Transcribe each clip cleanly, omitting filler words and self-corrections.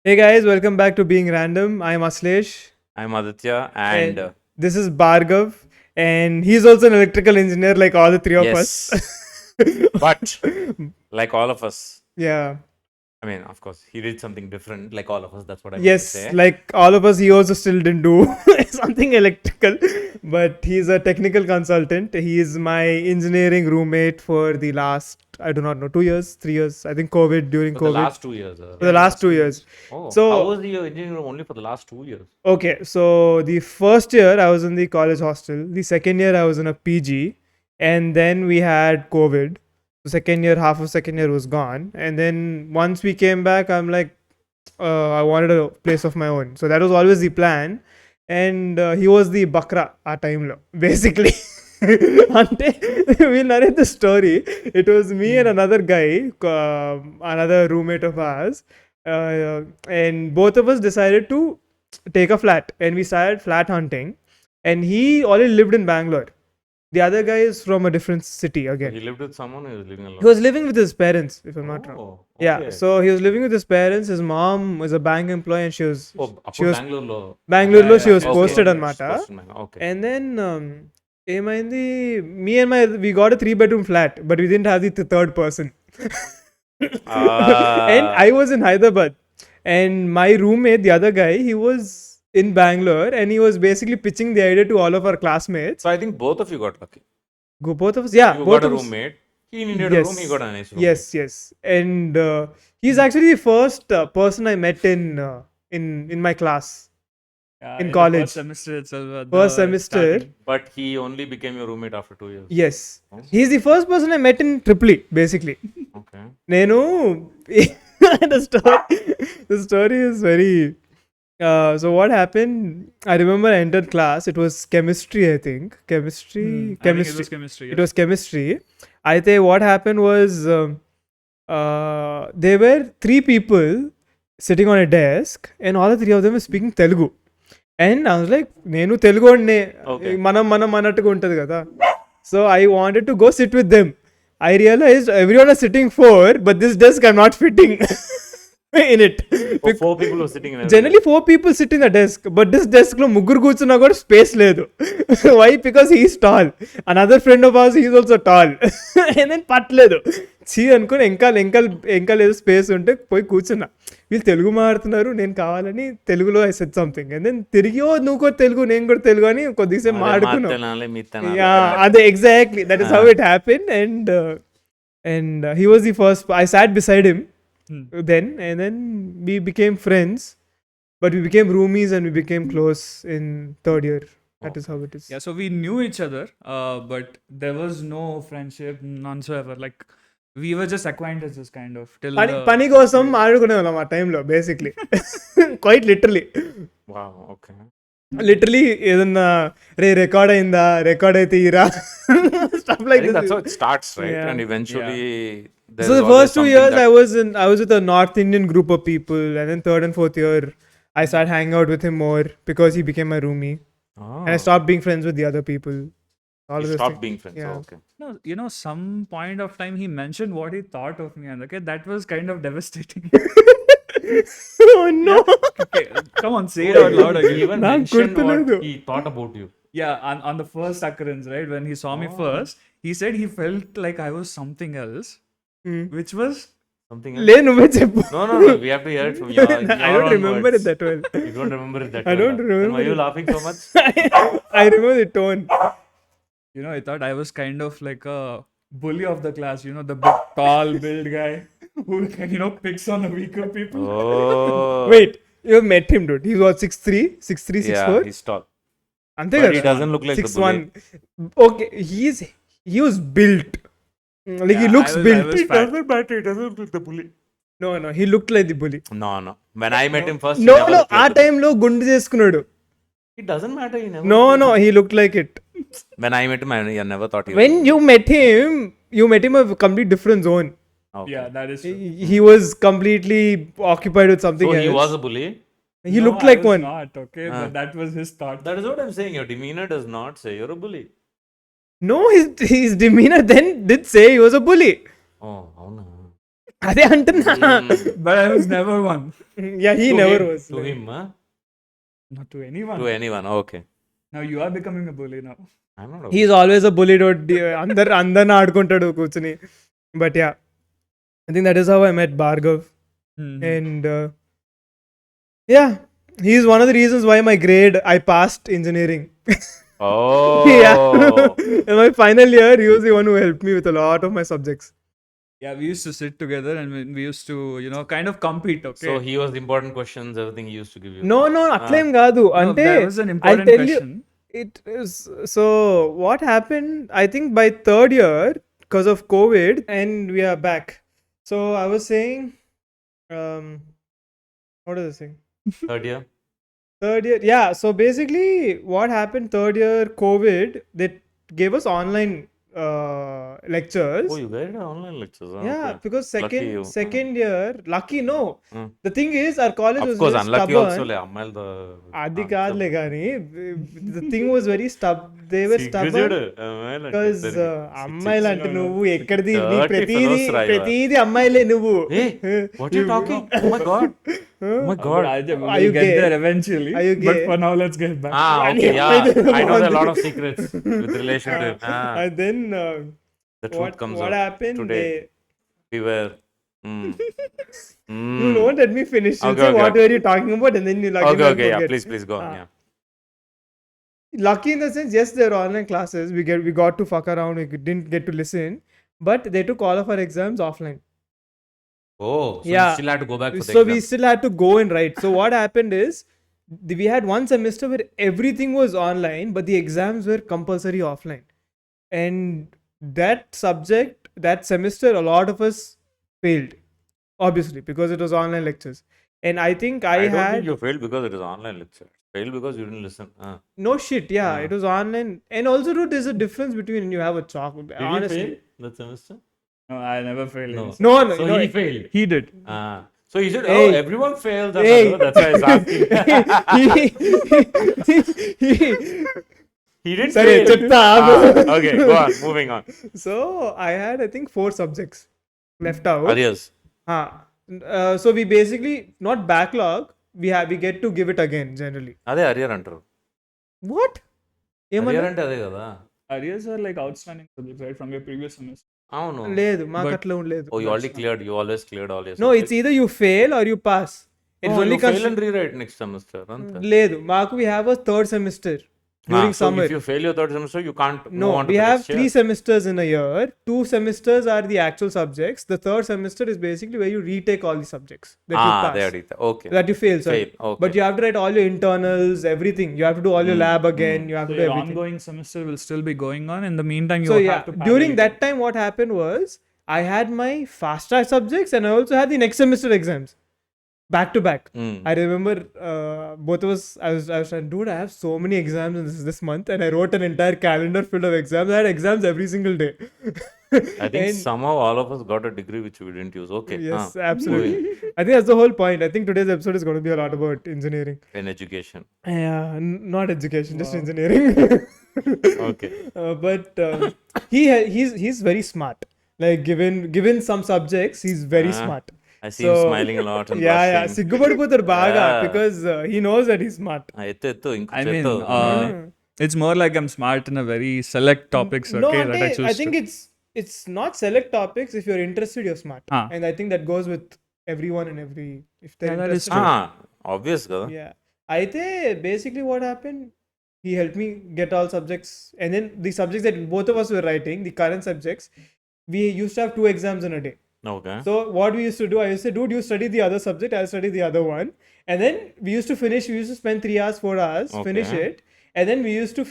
Hey guys, welcome back to Being Random. I'm Aslesh. I'm Aditya, And and this is Bhargav. And he's also an electrical engineer like all the three of us. yes, but like all of us, Yeah. I mean, of course, he did something different, like all of us. That's what I meant to Yes, say. like all of us, he also still didn't do something electrical, but he's a technical consultant. He is my engineering roommate for the last, I do not know, 2 years, 3 years. I think during For the COVID, last 2 years. for the last 2 years. Oh, how So, was the engineering only for the last 2 years? okay, so the first year I was in the college hostel. The second year I was in a PG, and then we had COVID. The second year, half of second year was gone, and then once we came back, I'm like, I wanted a place of my own. So that was always the plan, and he was the bakra ఆ టైంలో basically. అంటే we'll narrate the story. It was me and another guy, another roommate of ours, and both of us decided to take a flat, and we started flat hunting. And he already lived in Bangalore. The other guy is from a different city So again. he lived with someone who was living alone. He was living with his parents, if I'm not wrong. Oh, Yeah, okay. so he was living with his parents. His mom was a bank employee, and she Oh, she was Bangalore. Bangalore. She was Okay, posted okay. on Mata, Posted Bangalore. Okay. and then ఏమైంది me and my we got a 3-bedroom flat, but we didn't have the third person. And I was in Hyderabad, and my roommate, the other guy, he was in Bangalore, and he was basically pitching the idea to all of our classmates. So I think both of you got lucky. Both of us, yeah, You both got a of us. roommate. He needed a Yes. room. He got a nice room. Yes, and he's actually the first person I met in my class. In the college. first semester itself. First semester. starting. But he only became your roommate after 2 years. Yes, Oh. he's the first person I met in Tripoli, basically. Okay. నేను the story is very so what happened, I remember I entered class. It was chemistry, I think. I think it Chemistry. was chemistry. It was chemistry. I think what happened was there were 3 people sitting on a desk, and all the 3 of them were speaking Telugu. And I was like, నేను తెలుగు వాడినే, Okay. మనం అన్నట్టుగా ఉంటుంది కదా. So I wanted to go sit with them. I realized everyone is sitting 4, but this desk I'm not fitting in it. Oh, 4 people were sitting in a Generally 4 people sit in the desk, but this desk లో ముగ్గురు కూర్చున్నా కూడా space లేదు. Why? Because he's tall. Another friend of ours, he's also tall. And then పట్టలేదు. చీ అనుకుని ఇంకా లేదు స్పేస్ ఉంటే పోయి కూర్చున్నా. వీళ్ళు తెలుగు మాట్లాడుతున్నారు, నేను కావాలని తెలుగులో I said something, and then తిరిగి నువ్వు కూడా తెలుగు, నేను కూడా తెలుగు అని కొద్దిసేపు మాట్లాడుకున్నాం. అదే exactly that is how it happen. And he was the first. I sat beside him then, and then we became friends, but we became roomies and we became close in third year. That is how it is. Yeah, so we knew each other, but there was no friendship, none so ever. Like, we were just acquaintances, kind of. Till పని కోసం ఆడుకునే వాళ్ళం ఆ టైంలో basically. Quite literally Wow, okay. Literally ఏదన్నా record అయిందా, record అయితే ఇరా, stuff I like think that's how it starts, right? Yeah. And eventually, So the first 2 years I was with a North Indian group of people, and then third and fourth year I started hanging out with him more because he became my roomie, and I stopped being friends with the other people. All of You those stopped things. being friends. Yeah. Oh, okay. No, some point of time he mentioned what he thought of me, and okay, that was kind of devastating. Oh no! Okay, come on, say it out loud He again. even నాకు mentioned what గుర్తులేదు. he thought about you. Yeah, on the first occurrence, right, when he saw me first, he said he felt like I was something else, which was Something else. లే నువ్వే చెప్పు. No. We have to hear it from your I don't remember it that well. You don't remember it that I well. don't Then remember why are you it. laughing so much? I remember the tone. I thought I was kind of like a bully of the class, the big, tall, build guy who can, picks on the weaker people. Oh. Wait, you met him, dude. He was 6'3", 6'3", 6'4". Yeah, he's tall. అంతే But he కదా. doesn't look like the 6'1". bully. Okay, he was built. Like he Yeah, looks I built. was fat. matter. He doesn't look like the bully. No, he looked like the bully. No. When I met him first, he No, never looked ఆ like the bully. టైంలో గుండు చేసుకున్నాడు. It doesn't matter. He never. No, he looked like it. When I met him, I never thought he was. When you met him a complete different zone. Okay. Yeah, that is true. He was completely occupied with something So else. he was a bully. He No, looked I like was one. Not okay, but that was his thought. That is what I'm saying. Your demeanor does not say you're a bully. No, his demeanor then did say he was a bully. Oh, no. అదే అంటున్నా. But I was never one. Yeah, he To never him, was. To like- him, huh? Not to anyone. To anyone. Okay. Now you are becoming a bully now. I'm not. He's always a bully. అందరిని ఆడుకుంటాడు కూర్చుని. But yeah, I think that is how I met Bhargav. Mhm. And yeah, he's one of the reasons why I passed engineering. Oh. Yeah. In my final year, he was the one who helped me with a lot of my subjects. Yeah, we used to sit together and we used to, kind of compete, okay? So he was the important questions, everything he used to give you. No, అట్లేం కాదు. No, అంటే that was an important tell you- question. it is so what happened, I think by third year, because of COVID, and we are back. So I was saying, what is this thing? Third year. Third year, yeah. So basically, what happened? Third year, COVID, they gave us online lectures. Oh, you guys had online lectures. Huh? Yeah, Okay. because Lucky you. second year, lucky no. Hmm. The thing is, our college Of was course, very unlucky stubborn. also. Like, అమ్మాయిలు the. అది కాదులే కానీ the thing was very they were stubborn because అమ్మాయిలు అంటే నువ్వు ఎక్కడిది నీ Dirty ప్రతిదీ fellows, Raiva. ప్రతిదీ అమ్మాయిలే నువ్వు. Hey, what are you talking? Oh my god. Oh my god. We'll you get gay? there eventually. Are you But gay? for now, let's get back. Ah, okay, yeah. I know there are a lot of secrets with relation to it. Ah, And then the truth comes what out. happened? Today. We were. You won't let me finish. You Okay, say okay, what okay. were you talking about, and then you like Okay, yeah. Please go on. Ah. Yeah. Lucky in the sense, yes, there are online classes. We got to fuck around. We didn't get to listen, but they took all of our exams offline. Oh, so Yeah. you still had to go back for the So exam. we still had to go and write. So what happened is, we had one semester where everything was online, but the exams were compulsory offline. And that subject, that semester, a lot of us failed, obviously, because it was online lectures. And I think I don't had think you failed because it is online lecture. Failed because you didn't listen. no shit. Yeah, Ah. it was online. And also, dude, there's a difference between when you have a chalk. Did Honestly, you fail that semester? No, I never failed. No. in- no, no, So no. he failed. He did. So he said, Hey. "Oh, everyone fails." Hey. That's why I was asking. He didn't Sorry, fail. చెప్తా. Okay, go on. Moving on. So I had, I think, 4 subjects left out. Adios. So we basically not backlog. We get to give it again generally. అదే arrear అంటారు. What? Arrear అంటే అదే కదా. Arrears are like outstanding subjects, right, from your previous semester. అవును. లేదు మాకు But- అట్లా ఉండలేదు. Oh, you already cleared. You always cleared all your No, it's either you fail or you pass. It's Oh, only you fail and rewrite next semester. అంతే. లేదు మాకు we have a third semester during So summer. if you fail your third semester, you can't No, move on to we the have next year. 3 semesters in a year. 2 semesters are the actual subjects. The third semester is basically where you retake all the subjects that you pass. they అడిగితే. Okay. That you fail, sorry. Fail. Okay. But you have to write all your internals, everything. You have to do all your lab again. You have So to do your everything. ongoing semester will still be going on. In the meantime, you So have yeah, to during parallel- that time, what happened was I had my fast track subjects and I also had the next semester exams back to back. I remember both of us. I was trying, dude, I have so many exams in this month, and I wrote an entire calendar full of exams. I had exams every single day. I think And- somehow all of us got a degree which we didn't use. Okay. Yes, absolutely. I think that's the whole point. I think today's episode is going to be a lot about engineering. In education. Yeah, not education, just Wow. engineering. Okay. But he's very smart. Like given some subjects, he's very Ah, smart. I see him So- smiling a lot and Yeah, blushing. సిగ్గుపడిపోతాడు బాగా Yeah. because he knows that he's smart. ఎత్తు ఇంకో I mean, చెత్త. it's more like I'm smart in a very select topics. No, Okay, that I ante, choose. I think to. it's not select topics. If you're interested, you're smart. Ah. And I think that goes with everyone and every if they're Yeah, that is interested. true. Obvious కదా. Yeah. అయితే basically what happened, he helped me get all subjects, and then the subjects that both of us were writing, the current subjects, we used to have 2 exams in a day. Okay. So what we used to do, I used to say, dude, you study the other subject, I'll study the other one. And then we used to spend 3 hours, 4 hours, finish Okay. it. And then we used to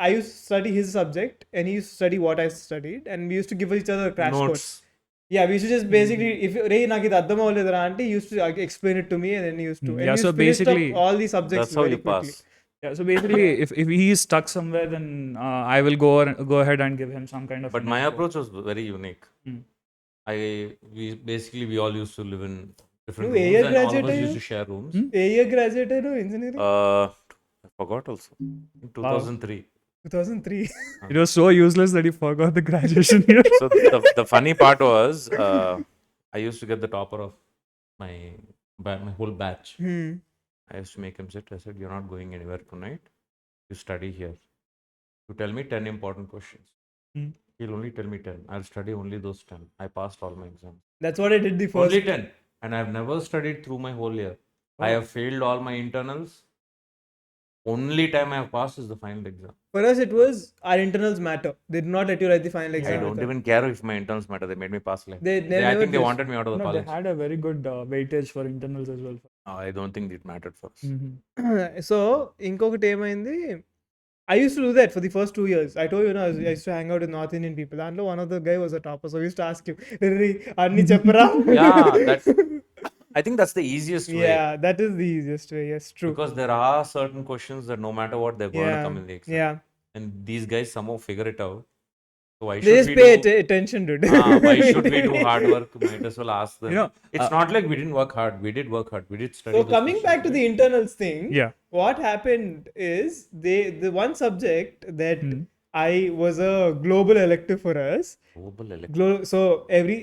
I used to study his subject and he used to study what I studied. And we used to give each other a crash course. Notes. Yeah, we used to just basically, if Ray నాకు ఇది అర్థం అవ్వలేదురా అంటే, he used to explain it to me and then he used to. And Yeah, we so used to finish up basically- all the subjects That's how very you pass. quickly. Yeah, so basically, if he is stuck somewhere, then I will go ahead and give him some kind of. But my approach was very unique. Hmm. We all used to live in different నువ్వు ఏ rooms year and all of graduate us used అయ్యావు? to share rooms. A year graduate అయినా engineering? I forgot also. In 2003. 2003. It was so useless that he forgot the graduation year. So the funny part was I used to get the topper of my my whole batch. I used to make him sit. I said, "You're not going anywhere tonight. You study here. You tell me 10 important questions. Hmm. He'll only tell me 10. I'll study only those 10. I passed all my exams. That's what I did the Only first. 10. And I've never studied through my whole year. I Oh. have failed all my internals. Only time I have passed is the final exam. For us, it was our internals matter. They did not let you write the final I exam. don't even care if my internals matter. They made me pass like. They I never think they did. wanted me out of the No, college. they had a very good weightage for internals as well. I don't think it mattered for us. So ఇంకొకటి ఏమైంది I used to do that for the first 2 years. I told you, I used to hang out with North Indian people. And one of the guy was a topper, so I used to ask him, "Riri, Anni cheppara?" Yeah, I think that's the easiest way. Yeah, that is the easiest way. Yes, true. Because there are certain questions that no matter what, they're going to come in the exam. Yeah. And these guys somehow figure it out. So why They should just we pay do? attention, dude. Why should we do hard work? Might as well ask them. You know, It's not like we didn't work hard. We did work hard. We did study. So those coming back to questions, the right? internals thing, Yeah. what happened is the one subject that Hmm. I was a global elective for us. Global elective. So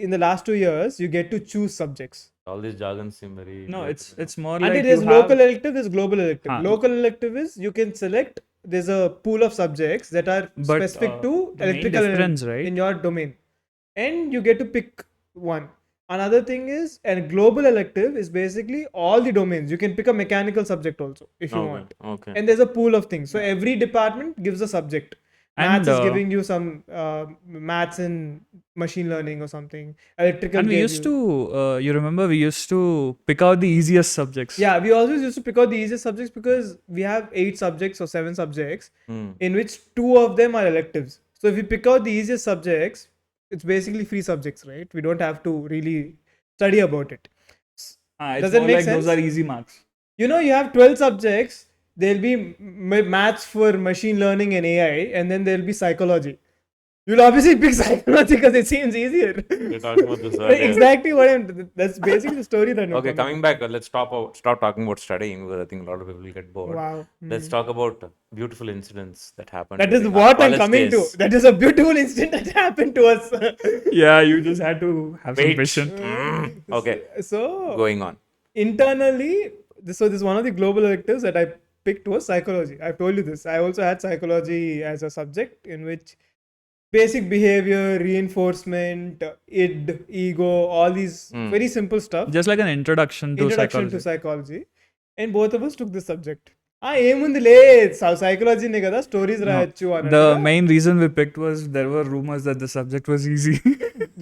in the last 2 years, you get to choose subjects. All these jargons seem very. No, like, it's more And like it you is have. local elective, is global elective. Huh. Local elective is you can select. There's a pool of subjects that are But, specific to the main electrical difference, right? in your domain, and you get to pick one. Another thing is, and global elective is basically all the domains. You can pick a mechanical subject also if you Okay. want. Okay. And there's a pool of things. So every department gives a subject. Maths And, is giving you some maths and machine learning or something. Electrical. And we gave used you- to, you remember, we used to pick out the easiest subjects. Yeah, we always used to pick out the easiest subjects because we have 8 subjects or 7 subjects Hmm. in which 2 of them are electives. So if we pick out the easiest subjects, it's basically free subjects, right? We don't have to really study about it. It's Does that more make like sense? those are easy marks. You know, you have 12 subjects, there'll be maths for machine learning and AI, and then there'll be psychology. You'll obviously pick psychology because it seems easier. We're talking about this earlier. Exactly what I'm. That's basically the story that. Okay, coming back, let's stop talking about studying because I think a lot of people will get bored. Wow. Let's talk about beautiful incidents that happened. That is during our what I'm college coming days. to. That is a beautiful incident that happened to us. Yeah, you just had to have some Wait. patience. Okay, So going on. internally, this is one of the global electives that I picked was psychology. I've told you this. I also had psychology as a subject in which basic behavior, reinforcement, id, ego, all these very simple stuff. Just like an introduction to Introduction psychology. to psychology. And both of us took this subject. ఏముందిలే సైకాలజీనే కదా stories రాయొచ్చు The main reason we picked was there were rumors that the subject was easy.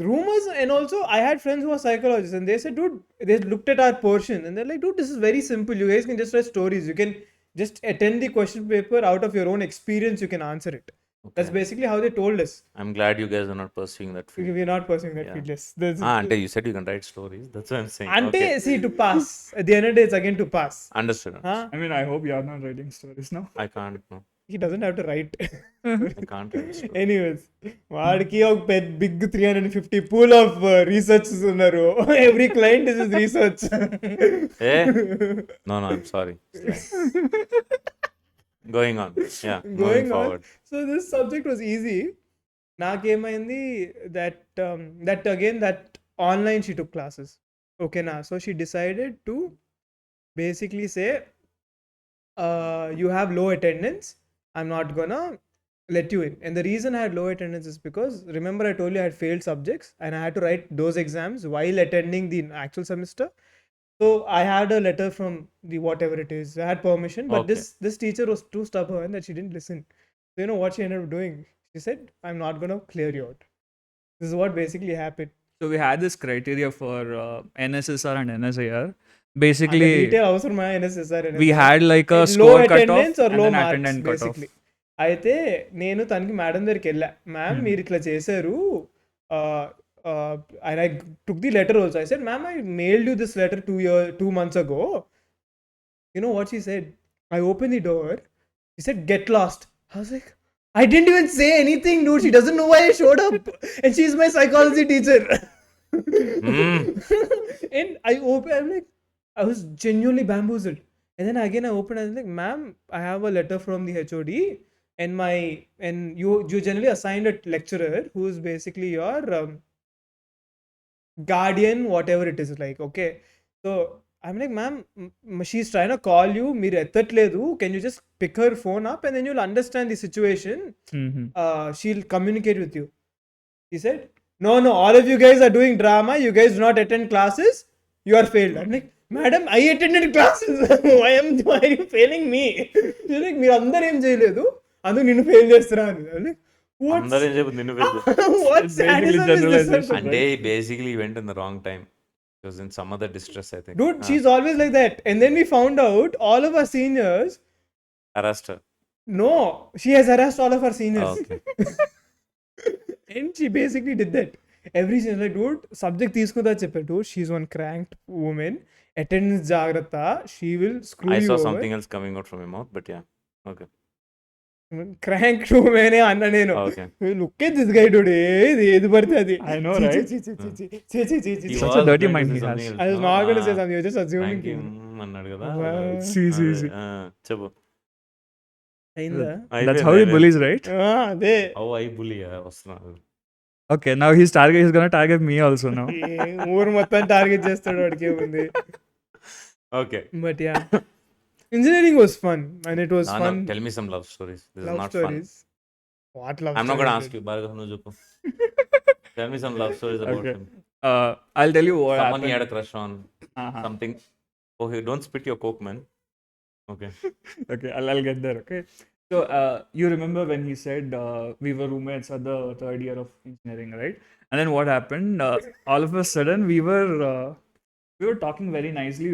rumors. And also I had friends who are psychologists and they said, dude, they looked at our portion and they're like, dude, this is very simple. You guys can just write stories. You can just attend the question paper out of your own experience. You can answer it. That's basically how they told us. I'm glad you guys are not pursuing that field. We're not pursuing that field. Yes. Ante, you said you can write stories. That's what I'm saying. Ante, Okay. see, to pass. At the end of the day, it's again to pass. Understood. Huh? I mean, I hope you're not writing stories now. I can't. No. He doesn't have to write. I can't write stories. Anyways, వాడికి ఒక పెద్ద big 350 pool of research ఉన్నారు. Every client is research. Eh? No, I'm sorry. Going on. Yeah. Moving Going on. forward. So this subject was easy. నాకేమైంది that again that online she took classes. Okay na. So she decided to basically say you have low attendance. I'm not gonna let you in. And the reason I had low attendance is because remember I told you I had failed subjects and I had to write those exams while attending the actual semester. So I had a letter from the whatever it is. I had permission, but Okay. this teacher was too stubborn that she didn't listen. So you know what she ended up doing? She said, "I'm not gonna clear you out." This is what basically happened. So we had this criteria for NSSR and NSIR. And Basically, the detail అవసరమా NSSR we had like a low score cutoff attendance or and low an marks attendance cutoff. basically. అయితే నేను తనకి madam దగ్గరికి వెళ్ళా, ma'am మీరు ఇట్లా చేశారు, and I took the letter also. I said, ma'am, I mailed you this letter 2 months ago. You know what she said? I opened the door. She said, get lost. I was like, I didn't even say anything, dude. She doesn't know why I showed up. And she's my psychology teacher. And I'm like, I was genuinely bamboozled. And then again I opened, I was like, ma'am, I have a letter from the HOD and you generally assigned a lecturer who is basically your guardian, whatever it is, like, okay. So I'm like, ma'am, she's trying to call you, మీరు ఎత్తట్లేదు, can you just pick her phone up and then you'll understand the situation. She'll communicate with you. He said, no, all of you guys are doing drama, you guys do not attend classes, you are failed. I'm like, madam, I attended classes. why are you failing me? She's like, మీరు అందరూ ఏం చేయలేదు, అందుకు నిన్ను fail చేస్తున్నా అని. అందరూ ఏం చెప్పి నిన్ను fail చేస్తారు. What It's basically sadism is this? generalization. అంటే basically went in the wrong time. It was in some other distress, I think. Dude, she's always like that. And then we found out all of our seniors, Harassed her. no, she has harassed all of our seniors. Okay. And she basically did that. Every senior like, dude, subject తీసుకుందా చెప్పారు, dude, she's one cranked woman. Attendance జాగ్రత్త, she will screw I you saw over. something else coming out from your mouth, but yeah. Okay. Cranked woman అన్న నేను. Okay. Look at this guy today. ఏది పడితే అది. I know, ఛీ, right? ఛీ, ఛీ, ఛీ, ఛీ, ఛీ, ఛీ, ఛీ, ఛీ. He Such was a dirty going to mind say he something has. else. I was not going to say something. I was just assuming. Thank you. అన్నాడు కదా. Wow. See. చెప్పు. అయిందా? That's how he bullies, right? అదే. How I bully వస్తున్నాను. Okay, now he's gonna target me also now. ఊరు మొత్తం target చేస్తాడు, వాడికి ఏముంది. Okay. But yeah, engineering was fun, and it was No, fun. tell me some love stories. This Love is not stories. What love fun. I'm not going to stories? ask you. Bhargav, no చెప్పు. Tell me some love stories about Okay. him. I'll tell you what Someone happened. he had a crush on. Uh-huh. Something. Oh, hey, don't spit your coke, man. Okay. Okay, I'll get there. Okay, so you remember when he said we were roommates at the third year of engineering, right? And then what happened? All of a sudden, we were talking very nicely.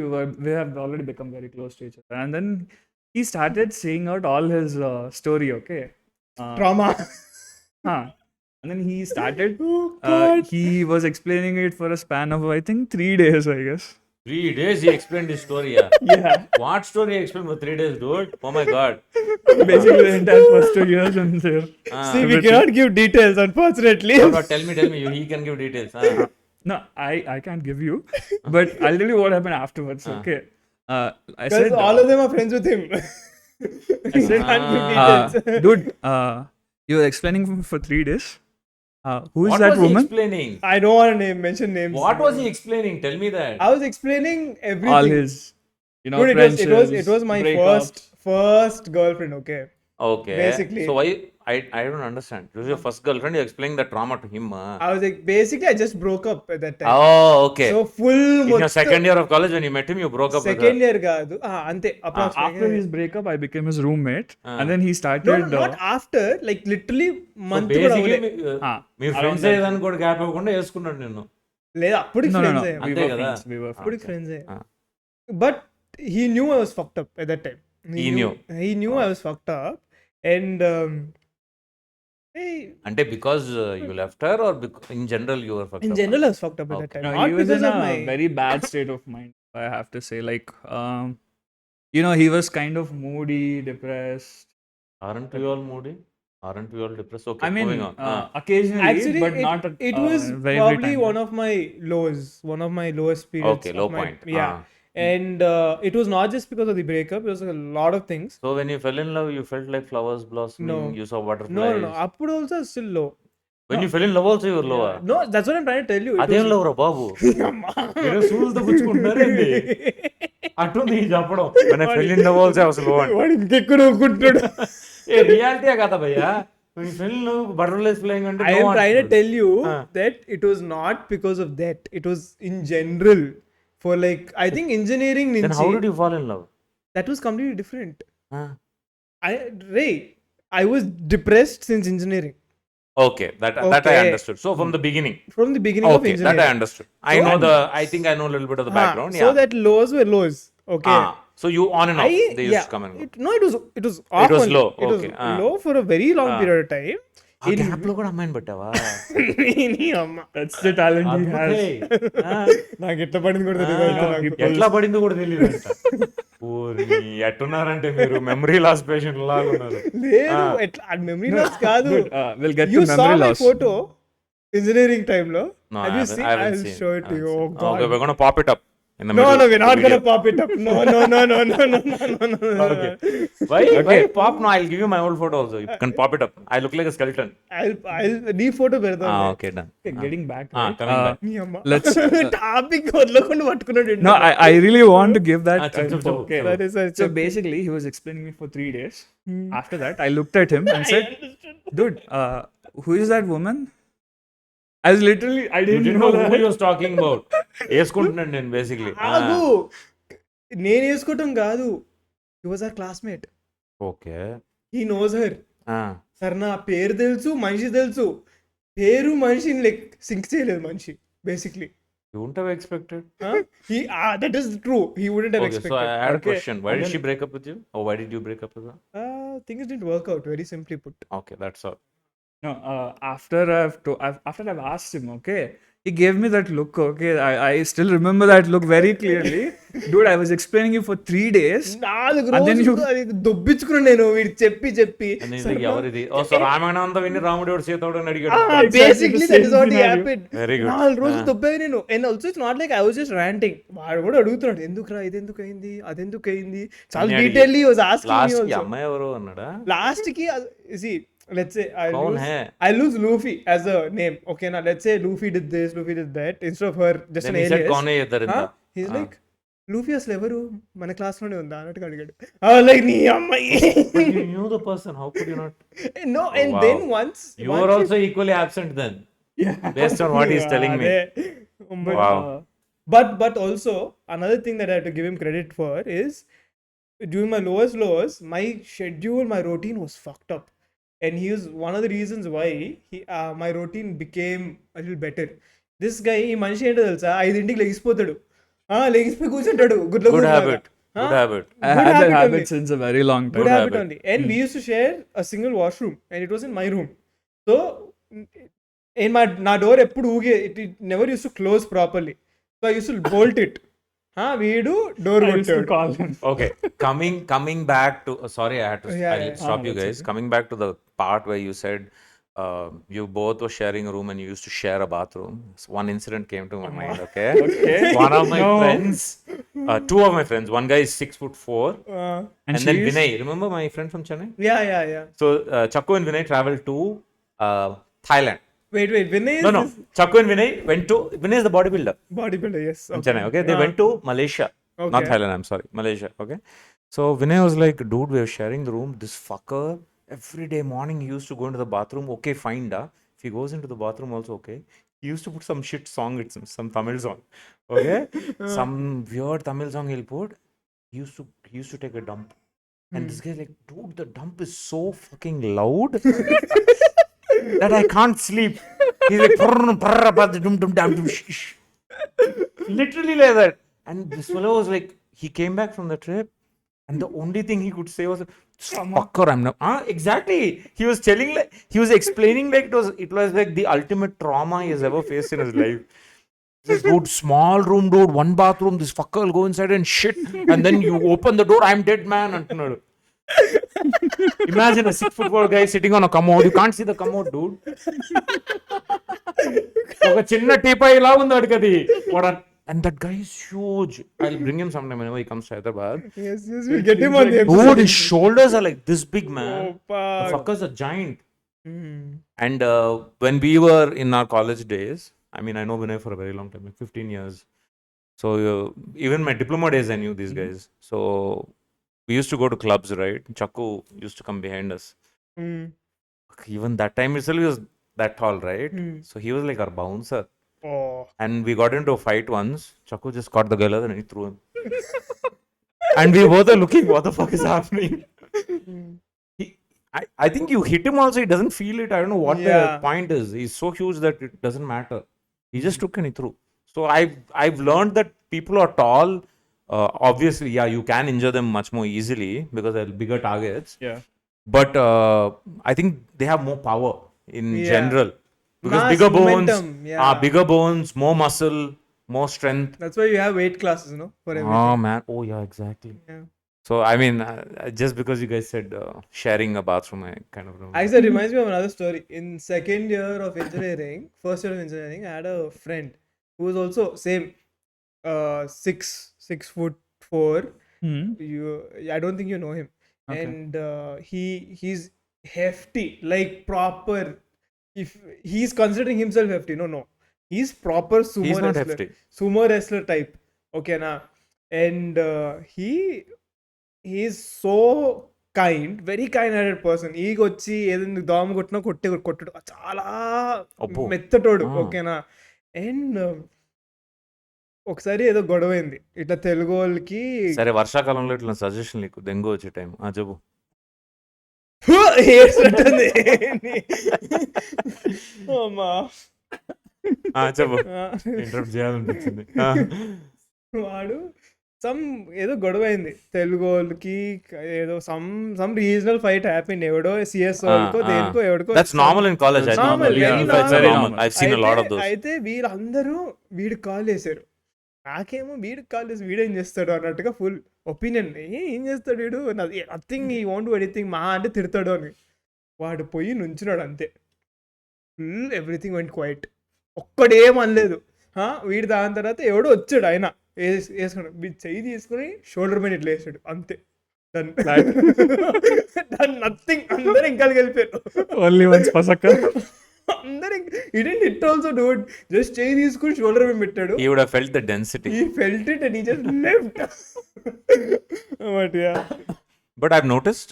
We have already become very close to each other. And then he started saying out all his story. Okay. Trauma. And then he started. Oh, God. He was explaining it for a span of I think 3 days, I guess. 3 days he explained his story. Yeah. Yeah. What story he explained for 3 days, dude? Oh my god. Basically, the entire first 2 years and there. See, we cannot give details, unfortunately. No, tell me. He can give details. No, I can't give you, but I'll tell you what happened afterwards. Okay. I Because said, all of them are friends with him. We can't give details. dude, you were explaining for 3 days. Who is What that was he woman? explaining? I don't want to mention names. What was he explaining? Tell me that. I was explaining everything. All his, Dude, it was my breakups. first girlfriend. Okay. Okay. Basically. So why I don't understand. It was your first girlfriend. You're explaining the trauma to him. I was like, basically, I just broke up at that time. Oh, okay. So full. In your second year of college, when you met him, you broke up with Second her. year కాదు. అంతే. After his breakup, I became his roommate, and then he No, started. not after. Like literally So month కూడా basically, అవ్వలే. మీరు around friends that. అయ్యేదాన్ని కూడా gap ఇవ్వకుండా వేసుకున్నాడు నేను. లేదా అప్పుడు No, ఫ్రెండ్స్ we అంతే were కదా. friends. We were friends. అప్పుడు friends Ah. But he knew I was fucked up at that time. He knew. He knew I was fucked up, and hey, అంటే because you left her or in general you were fucked in up? general I was fucked up at that Okay. time. No, Not he was because in of a my very bad state of mind, I have to say. Like, he was kind of moody, depressed. Aren't we all moody? Aren't we all depressed? Okay, I mean, moving on. occasionally, actually but not at it was very probably time. one of my lowest periods. Okay, of low my- point. Yeah. And it was not just because of the breakup, it was a lot of things. So when you fell in love, you felt like flowers blossoming, No. you saw butterflies. No. Appudu also still low. When you fell in love also you were lower. No, that's what I'm trying to tell you. It అదేం was- love రా బాబు మీరు సూదుతో గుచ్చుకుంటున్నారేంటి అట్టుంది ఈ చెప్పడం when I fell in love also I was low అని. వాడు ఇంకెక్కువ నవ్వుకుంటాడు. A reality కదా భయ్యా when you fell in love butterflies flying అంటే I am trying to tell you Ah. that it was not because of that. It was in general. For like, I think engineering then నుంచి how did you fall in love? that was completely different. Ah. I was depressed since engineering. Okay, that I Okay. understood. So from the beginning. From the beginning of Okay, engineering. that I understood. I think I know a little bit of the background. So Yeah. that lows were lows. Okay. So you on and off. They used yeah. to come and go. It was off. was only. low. It Okay. was low for a very long period of time. ఆ gap లో కూడా అమ్మాయిని పట్టావా? నీ అమ్మ. That's the talent he has. అద్భుతే. ఆ, నాకు ఎట్లా పడింది కూడా తెలియదు. అయితే నాకు. ఎట్లా పడిందో కూడా తెలియదు అంట. ఓరి ఎట్టున్నారంటే మీరు మెమరీ లాస్ పేషెంట్ లాగా ఉన్నారు. లేదు ఎట్లా మెమరీ లాస్ కాదు. Dude, we'll get You to saw memory my loss. photo engineering time లో. No, Have I you haven't- seen? I haven't I'll seen. show it to you. Oh Okay, God. we're gonna pop it up. in the No, middle no, we're of the not gonna video. pop it up. No, no, no, no, no, no, no, no, no, no. Okay. Why pop? No, I'll give you my old photo also. You can pop it up. I look like a skeleton. నీ photo పెడతాను. Okay, done. Okay, getting back, right? Coming back. నీ అమ్మ Let's. Topic వదలకుండా పట్టుకున్నాడు. No, I really want to give that. Chup. Okay. సరే సరే So basically, he was explaining me for 3 days. Hmm. After that, I looked at him and said, "Dude, who is that woman?" I was literally, I You didn't didn't know know who that. he was talking about. వేసుకుంటున్నాను నేను basically. ఆగు, నేను వేసుకోవటం కాదు. హి was our classmate. Okay. He knows her. Sir నా పేరు తెలుసు, మనిషి తెలుసు, పేరు మనిషిని లైక్ సింక్ చేయలేదు మనిషి basically. You wouldn't have expected. That is true. He wouldn't have Okay, so expected. I had a Okay, question. Why and did then- she break up with you? Or why did you break up with her? Things didn't work out, very simply put. Okay, that's all. No, after I've asked him, okay, he gave me that look, okay. I still remember that look very clearly. Dude, I was explaining you for 3 days. 4 And then రోజులు అది దొబ్బించుకున్నాను నేను వీడు చెప్పి చెప్పి. And then he's like, ఎవరిది? Oh, so Ramayanam అంతా విని రాముడు ఎవడు సీతవుడు అని అడిగాడు. Basically that is what scenario. happened. Very good. 4 రోజులు దొబ్బాయి నేను. And also it's not like I was just ranting. వాడు కూడా అడుగుతున్నాడు, ఎందుకురా ఇది ఎందుకు అయింది, అది ఎందుకు అయింది, చాలా అన్నీ detailly was asking me last కి also. అమ్మాయి ఎవరు అన్నాడా? Last ki see, let's say कौन है? I lose Luffy as a name. Okay, now let's say Luffy did this, Luffy did that. Instead of her, just Then an he said, alias. कौन है इधर इंदा? He's like, Luffy అసలు ఎవరు మన class లోనే ఉందా అన్నట్టుగా అడిగాడు. లైక్ నీ అమ్మాయి. But you knew the person. How could you not? No, and wow. then once You were also equally absent then. Yeah. Based on what he's telling me. But, Wow. but also another thing that I have to give him credit for is during my lowest lows, my schedule, my routine was fucked up, and he was one of the reasons why my routine became a little better. This guy, ఈ మనిషి ఏంటో తెలుసా, 5ంటికి లెగిసిపోతాడు, లెగిసిపోయి కూర్చుంటాడు. Good habit. Good habit. I Good had that habit habit only. since a very long time. Good habit habit. only. And we used to share a single washroom, and it was in my room. So in నా door ఎప్పుడు ఊగే, it never used to close properly. So I used to bolt it. వీడు door I used to కొట్టాడు. call him. Okay, coming back to sorry, I had to. Yeah, I'll yeah. stop you that's guys. Coming back to the part where you said you both were sharing a room and you used to share a bathroom. So one incident came to my mind. Okay, Okay. one of my No. friends, two of my friends. One guy is 6'4", and then she's- Vinay. Remember my friend from Chennai? Yeah. So Chakku and Vinay traveled to Thailand. Wait, Vinay is No. Chakku and Vinay went to. Vinay is the bodybuilder bodybuilder, yes. from Chennai. Okay, they went to Malaysia, not Okay. Thailand. I'm sorry, Malaysia. Okay, so Vinay was like, "Dude, we were sharing the room. This fucker every day morning he used to go into the bathroom. Okay, fine, da. If he goes into the bathroom also, okay. He used to put some shit song. It's some Tamil song. Okay, some weird Tamil song he'll put. He used to take a dump, and this guy's like, dude, the dump is so fucking loud." That I can't sleep. He's like, literally like that. And this fellow was like, he came back from the trip, and the only thing he could say was, "Fucker, I'm not." Exactly. He was telling like, he was explaining like it was like the ultimate trauma he has ever faced in his life. This dude, small room, dude, one bathroom. This fucker will go inside and shit, and then you open the door, I'm dead, man. అంటున్నాడు. Imagine a 6'4" guy sitting on a commode. You can't see the commode, dude. ఒక చిన్న teapoy ఇలా ఉంది అడిగది. And that guy is huge. I'll bring him sometime whenever he comes to Hyderabad. Yes, we'll get him on the episode. Dude, his shoulders are like this big, man. Oh, fuck. The fucker's a giant. Hmm. And when we were in our college days, I mean, I know Vinay for a very long time, like 15 years. So even my diploma days, I knew these guys. So we used to go to clubs, right? Chakku used to come behind us. Hmm. Even that time itself, he was that tall, right? Hmm. So he was like our bouncer. Oh. And we got into a fight once. Chakku just caught the girl and he threw him. And we both are looking, what the fuck is happening? I think you hit him also, he doesn't feel it. I don't know what the Yeah. point is. He's so huge that it doesn't matter. He just took and he threw. So I've learned that people are tall. Obviously, yeah, you can injure them much more easily because they're bigger targets. Yeah. But I think they have more power in Yeah. general. Because Mass, bigger bones, momentum, yeah. bigger bones, more muscle, more strength. That's why you have weight classes, for everything. Oh man, oh yeah, exactly. Yeah. So I mean, just because you guys said sharing a bathroom, I kind of remember. Actually, that reminds me of another story. In second year of engineering, first year of engineering, I had a friend who was also same. 6'4". Hmm. I don't think you know him. Okay. And he's hefty, like proper. If he's considering himself hefty, no, he's proper He's not hefty. sumo wrestler type. Okay, na. And he's so kind very kind headed person ఈగ వచ్చి ఏదైనా దోమ కొట్టినా కొట్టడు చాలా అబ్బో. మెత్తటోడు. ఆ. ఓకేనా. And ఒకసారి ఏదో గొడవైంది ఇట్లా తెలుగు వాళ్ళకి. సరే వర్షాకాలంలో ఇట్లా సజెషన్ నీకు దెంగు వచ్చే టైం చెప్పు. ఏడ్చినట్టుంది. అమ్మా. చెప్పు. ఇంటరప్ట్ చేయాలనిపించింది. వాడు ఏదో గొడవ అయింది తెలుగు వాళ్ళకి, ఏదో సమ్ రీజనల్ ఫైట్ హ్యాపెన్. ఎవడో సిఎస్ వాళ్ళకో దేనికో ఎవడికో. That's normal in college. I think very normal. I have seen a lot of those. అయితే వీళ్ళందరూ వీడికి కాల్ చేశారు. నాకేమో వీడికి కాల్ చేసి వీడేం చేస్తాడు అన్నట్టుగా ఫుల్ ఒపీనియన్. ఏం చేస్తాడు వీడు, నథింగ్ ఈ వాంట్ డు ఎనీథింగ్, మా అంటే తిడతాడు అని. వాడు పోయి నుంచున్నాడు అంతే. Full everything went quiet. ఒక్కడేం అనలేదు. వీడు దాని తర్వాత ఎవడో వచ్చాడు, ఆయన వేసుకున్నాడు, వీడు చెయ్యి తీసుకుని షోల్డర్ మీద ఇట్లా వేసాడు అంతే. డన్. నథింగ్. అందరూ ఇంకా వెళ్ళిపోయారు. ఓన్లీ వన్స్ పసక్క. అందరూ he didn't hit also, dude. Just చెయ్యి తీసుకుని షోల్డర్ మీద పెట్టాడు. He would have felt the density. He felt it and he just left. But yeah. But I've noticed,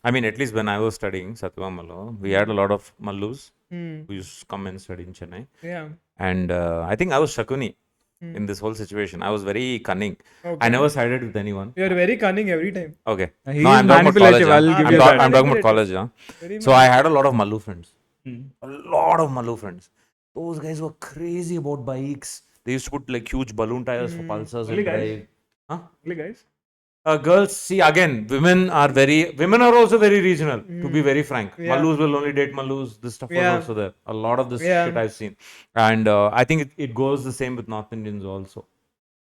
I mean, at least when I was studying Satyavamalo, we had a lot of Mallus who used to come and study in Chennai. Yeah. And I think I was Shakuni in this whole situation. I was very cunning. Okay. I never sided with anyone. You are very cunning every time. Okay. He No, is I'm talking about college. manipulative. I'll give you that. I'm talking about college. Very So I had a lot of Mallu friends. Hmm. A lot of Mallu friends. Those guys were crazy about bikes. They used to put like huge balloon tires for pulsars and Really, guys? drive. Huh? Really, guys? Girls, see again, women are also very regional, to be very frank. Yeah. Mallus will only date Mallus. This stuff was Yeah. also there. A lot of this Yeah. shit I've seen. And I think it goes the same with North Indians also.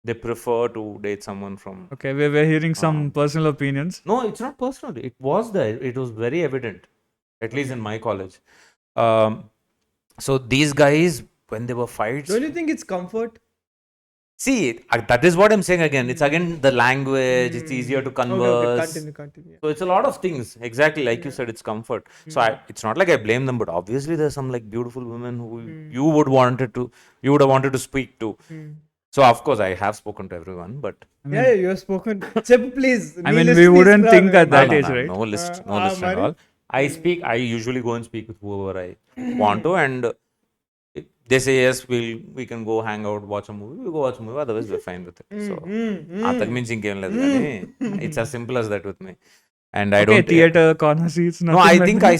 They prefer to date someone from... Okay, we're hearing some personal opinions. No, it's not personal. It was there. It was very evident, at least in my college. So these guys, when there were fights... Don't you think it's comfort? See, that is what I'm saying again. It's again the language. It's easier to converse. Okay. Continue. So it's a lot of things. Exactly like you said, it's comfort. So it's not like I blame them, but obviously there's some like beautiful women who you would have wanted to speak to. So of course I have spoken to everyone, but Yeah, you have spoken. Chip, please. I mean, we wouldn't think at that age, right? no list at all. I usually go and speak with whoever I want to, and they say yes, we can go hang out, watch a movie. We go watch a movie. Otherwise, we're fine with it. So that means it's as simple as that with me. And I Okay, don't. theater, corner seats, No, nothing I like think that.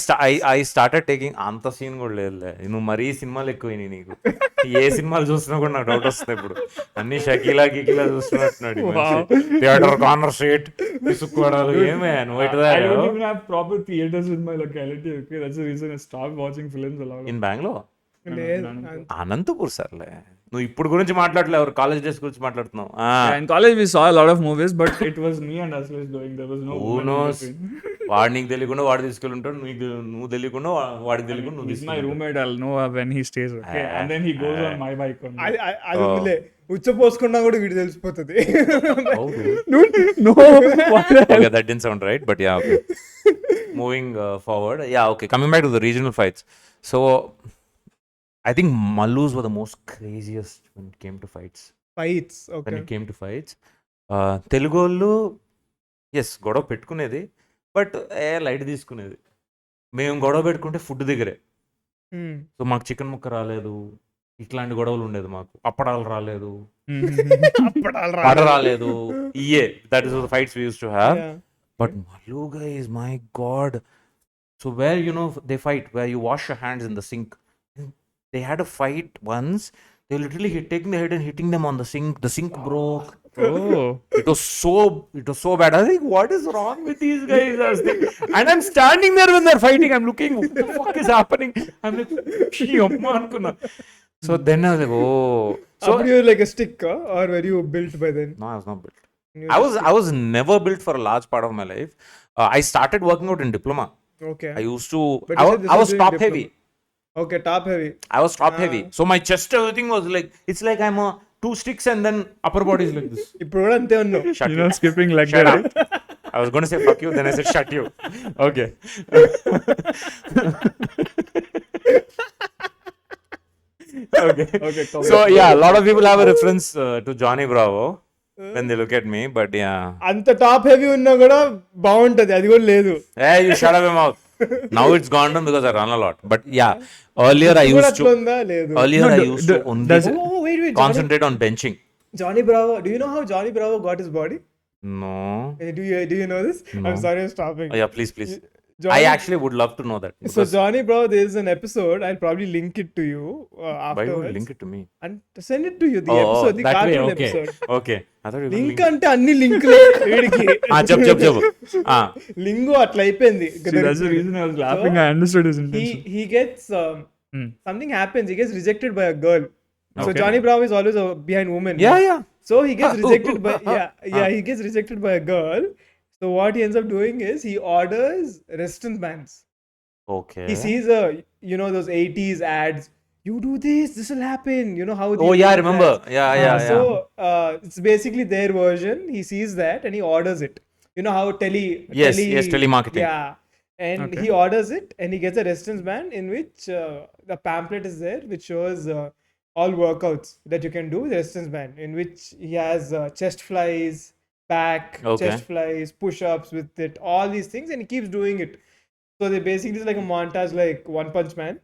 I started taking అంత scene కూడా లేదులే. నువ్వు మరీ సినిమాలు ఎక్కువైనాయి నీకు. ఏ సినిమాలు చూసినా కూడా నాకు డౌట్ వస్తుంది ఇప్పుడు. అన్ని షకీలా గికీలా చూస్తున్నట్టున్నాడు. థియేటర్ కార్నర్ సీట్ విసుక్కోవడాలు ఏమే నువ్వు I ఎటు don't even have proper theaters in my locality. Okay, that's the reason I stopped watching films a lot. In Bengaluru లేదు. అనంతపూర్ సర్లే. నువ్వు ఇప్పుడు గురించి మాట్లాడలే, ఎవరు కాలేజ్ డేస్ గురించి మాట్లాడుతున్నావు. Yeah, in college we saw a lot of movies, but it was me and Aslesh going. There was no Who woman in knows? between. వాడు నీకు తెలియకుండా వాడు తీసుకెళ్ళుంటాడు, నువ్వు తెలియకుండా వాడికి తెలియకుండా నువ్వు He's my తీసుకెళ్ళి. roommate. I'll know when he stays. Okay, and then he goes on my bike. అది ఉందిలే. ఉచ్చ పోసుకున్నా కూడా వీడు తెలిసిపోతుంది. No, what the hell? Okay, that didn't sound right, but yeah, okay. Moving forward, yeah, okay. Coming back to the regional fights. So, I think Mallus were the most craziest when it came to fights. Fights, When okay. it came to fights. Telugu వాళ్ళు yes గొడవ పెట్టుకునేది, but light తీసుకునేది. మేము గొడవ పెట్టుకుంటే food దగ్గరే. So మాకు chicken ముక్క రాలేదు, ఇట్లాంటి గొడవలు ఉండేది. మాకు అప్పడాలు రాలేదు, పడ రాలేదు, ఇయే. That is the fights we used to have. But Mallu guys, my God. So where, they fight, where you wash your hands in the sink. They had a fight once. They literally taking their head and hitting them on the sink. The sink broke. Oh. It was so bad. I think, what is wrong with these guys? And I'm standing there when they're fighting. I'm looking, what the fuck is happening? I'm like, "Amma anukunna." So then I was like, oh. So So you were like a stick, or were you built by then? no, I was not built. I was never built for a large part of my life. I started working out in diploma. Okay. I used to. But I you was, said this I was was during top diploma. heavy. Okay, top heavy. I was top heavy. So my chest, everything was like, it's like I'm a 2 sticks and then upper body is like this. ఇప్పుడు కూడా అంతే ఉన్నావు. Shut You you. know, skipping like Shut that. up. I was going to say fuck you, then I said shut you. Okay. Okay. Okay, come So yeah, a lot of people have a reference to Johnny Bravo when they look at me, but yeah. అంత top heavy ఉన్నా కూడా బాగుంటది, అది కూడా లేదు. Hey, you shut up your mouth. Now it's gone down because I run a lot. But yeah, earlier I ఇప్పుడు కూడా used అట్లా to ఉందా? లేదు. earlier No, I used to only does it- Oh, wait, wait. concentrate on benching. Johnny Bravo. Do you know how Johnny Bravo got his body? No. Do you know this? No. I'm sorry, I'm stopping. Oh, yeah, please. Johnny, I actually would love to know that. so because Johnny Bravo, there is an episode. I'll probably link it to you why afterwards. would you link it to me? And send it to you. The Oh, episode, the that way, cartoon okay. episode. Okay. I thought you were link link. అంటే అన్ని లింకులే వీడికి. చెప్పు. లింగు అట్లా అయిపోయింది. See, that's the reason I was laughing. I understood his intention. He gets something happens. He gets rejected by a girl. So Okay. Johnny Bravo is always behind women. Yeah. So he gets rejected by he gets rejected by a girl. So what he ends up doing is he orders resistance bands. Okay. He sees those 80s ads. You do this will happen. You know how? Oh these yeah, I ads- remember. Yeah. So it's basically their version. He sees that and he orders it. You know how Yes, telemarketing. Yeah, and Okay. he orders it and he gets a resistance band in which the pamphlet is there, which shows all workouts that you can do with the resistance band. In which he has chest flies, back, Okay. chest flies, push-ups with it, all these things, and he keeps doing it. So they basically is like a montage, like One Punch Man.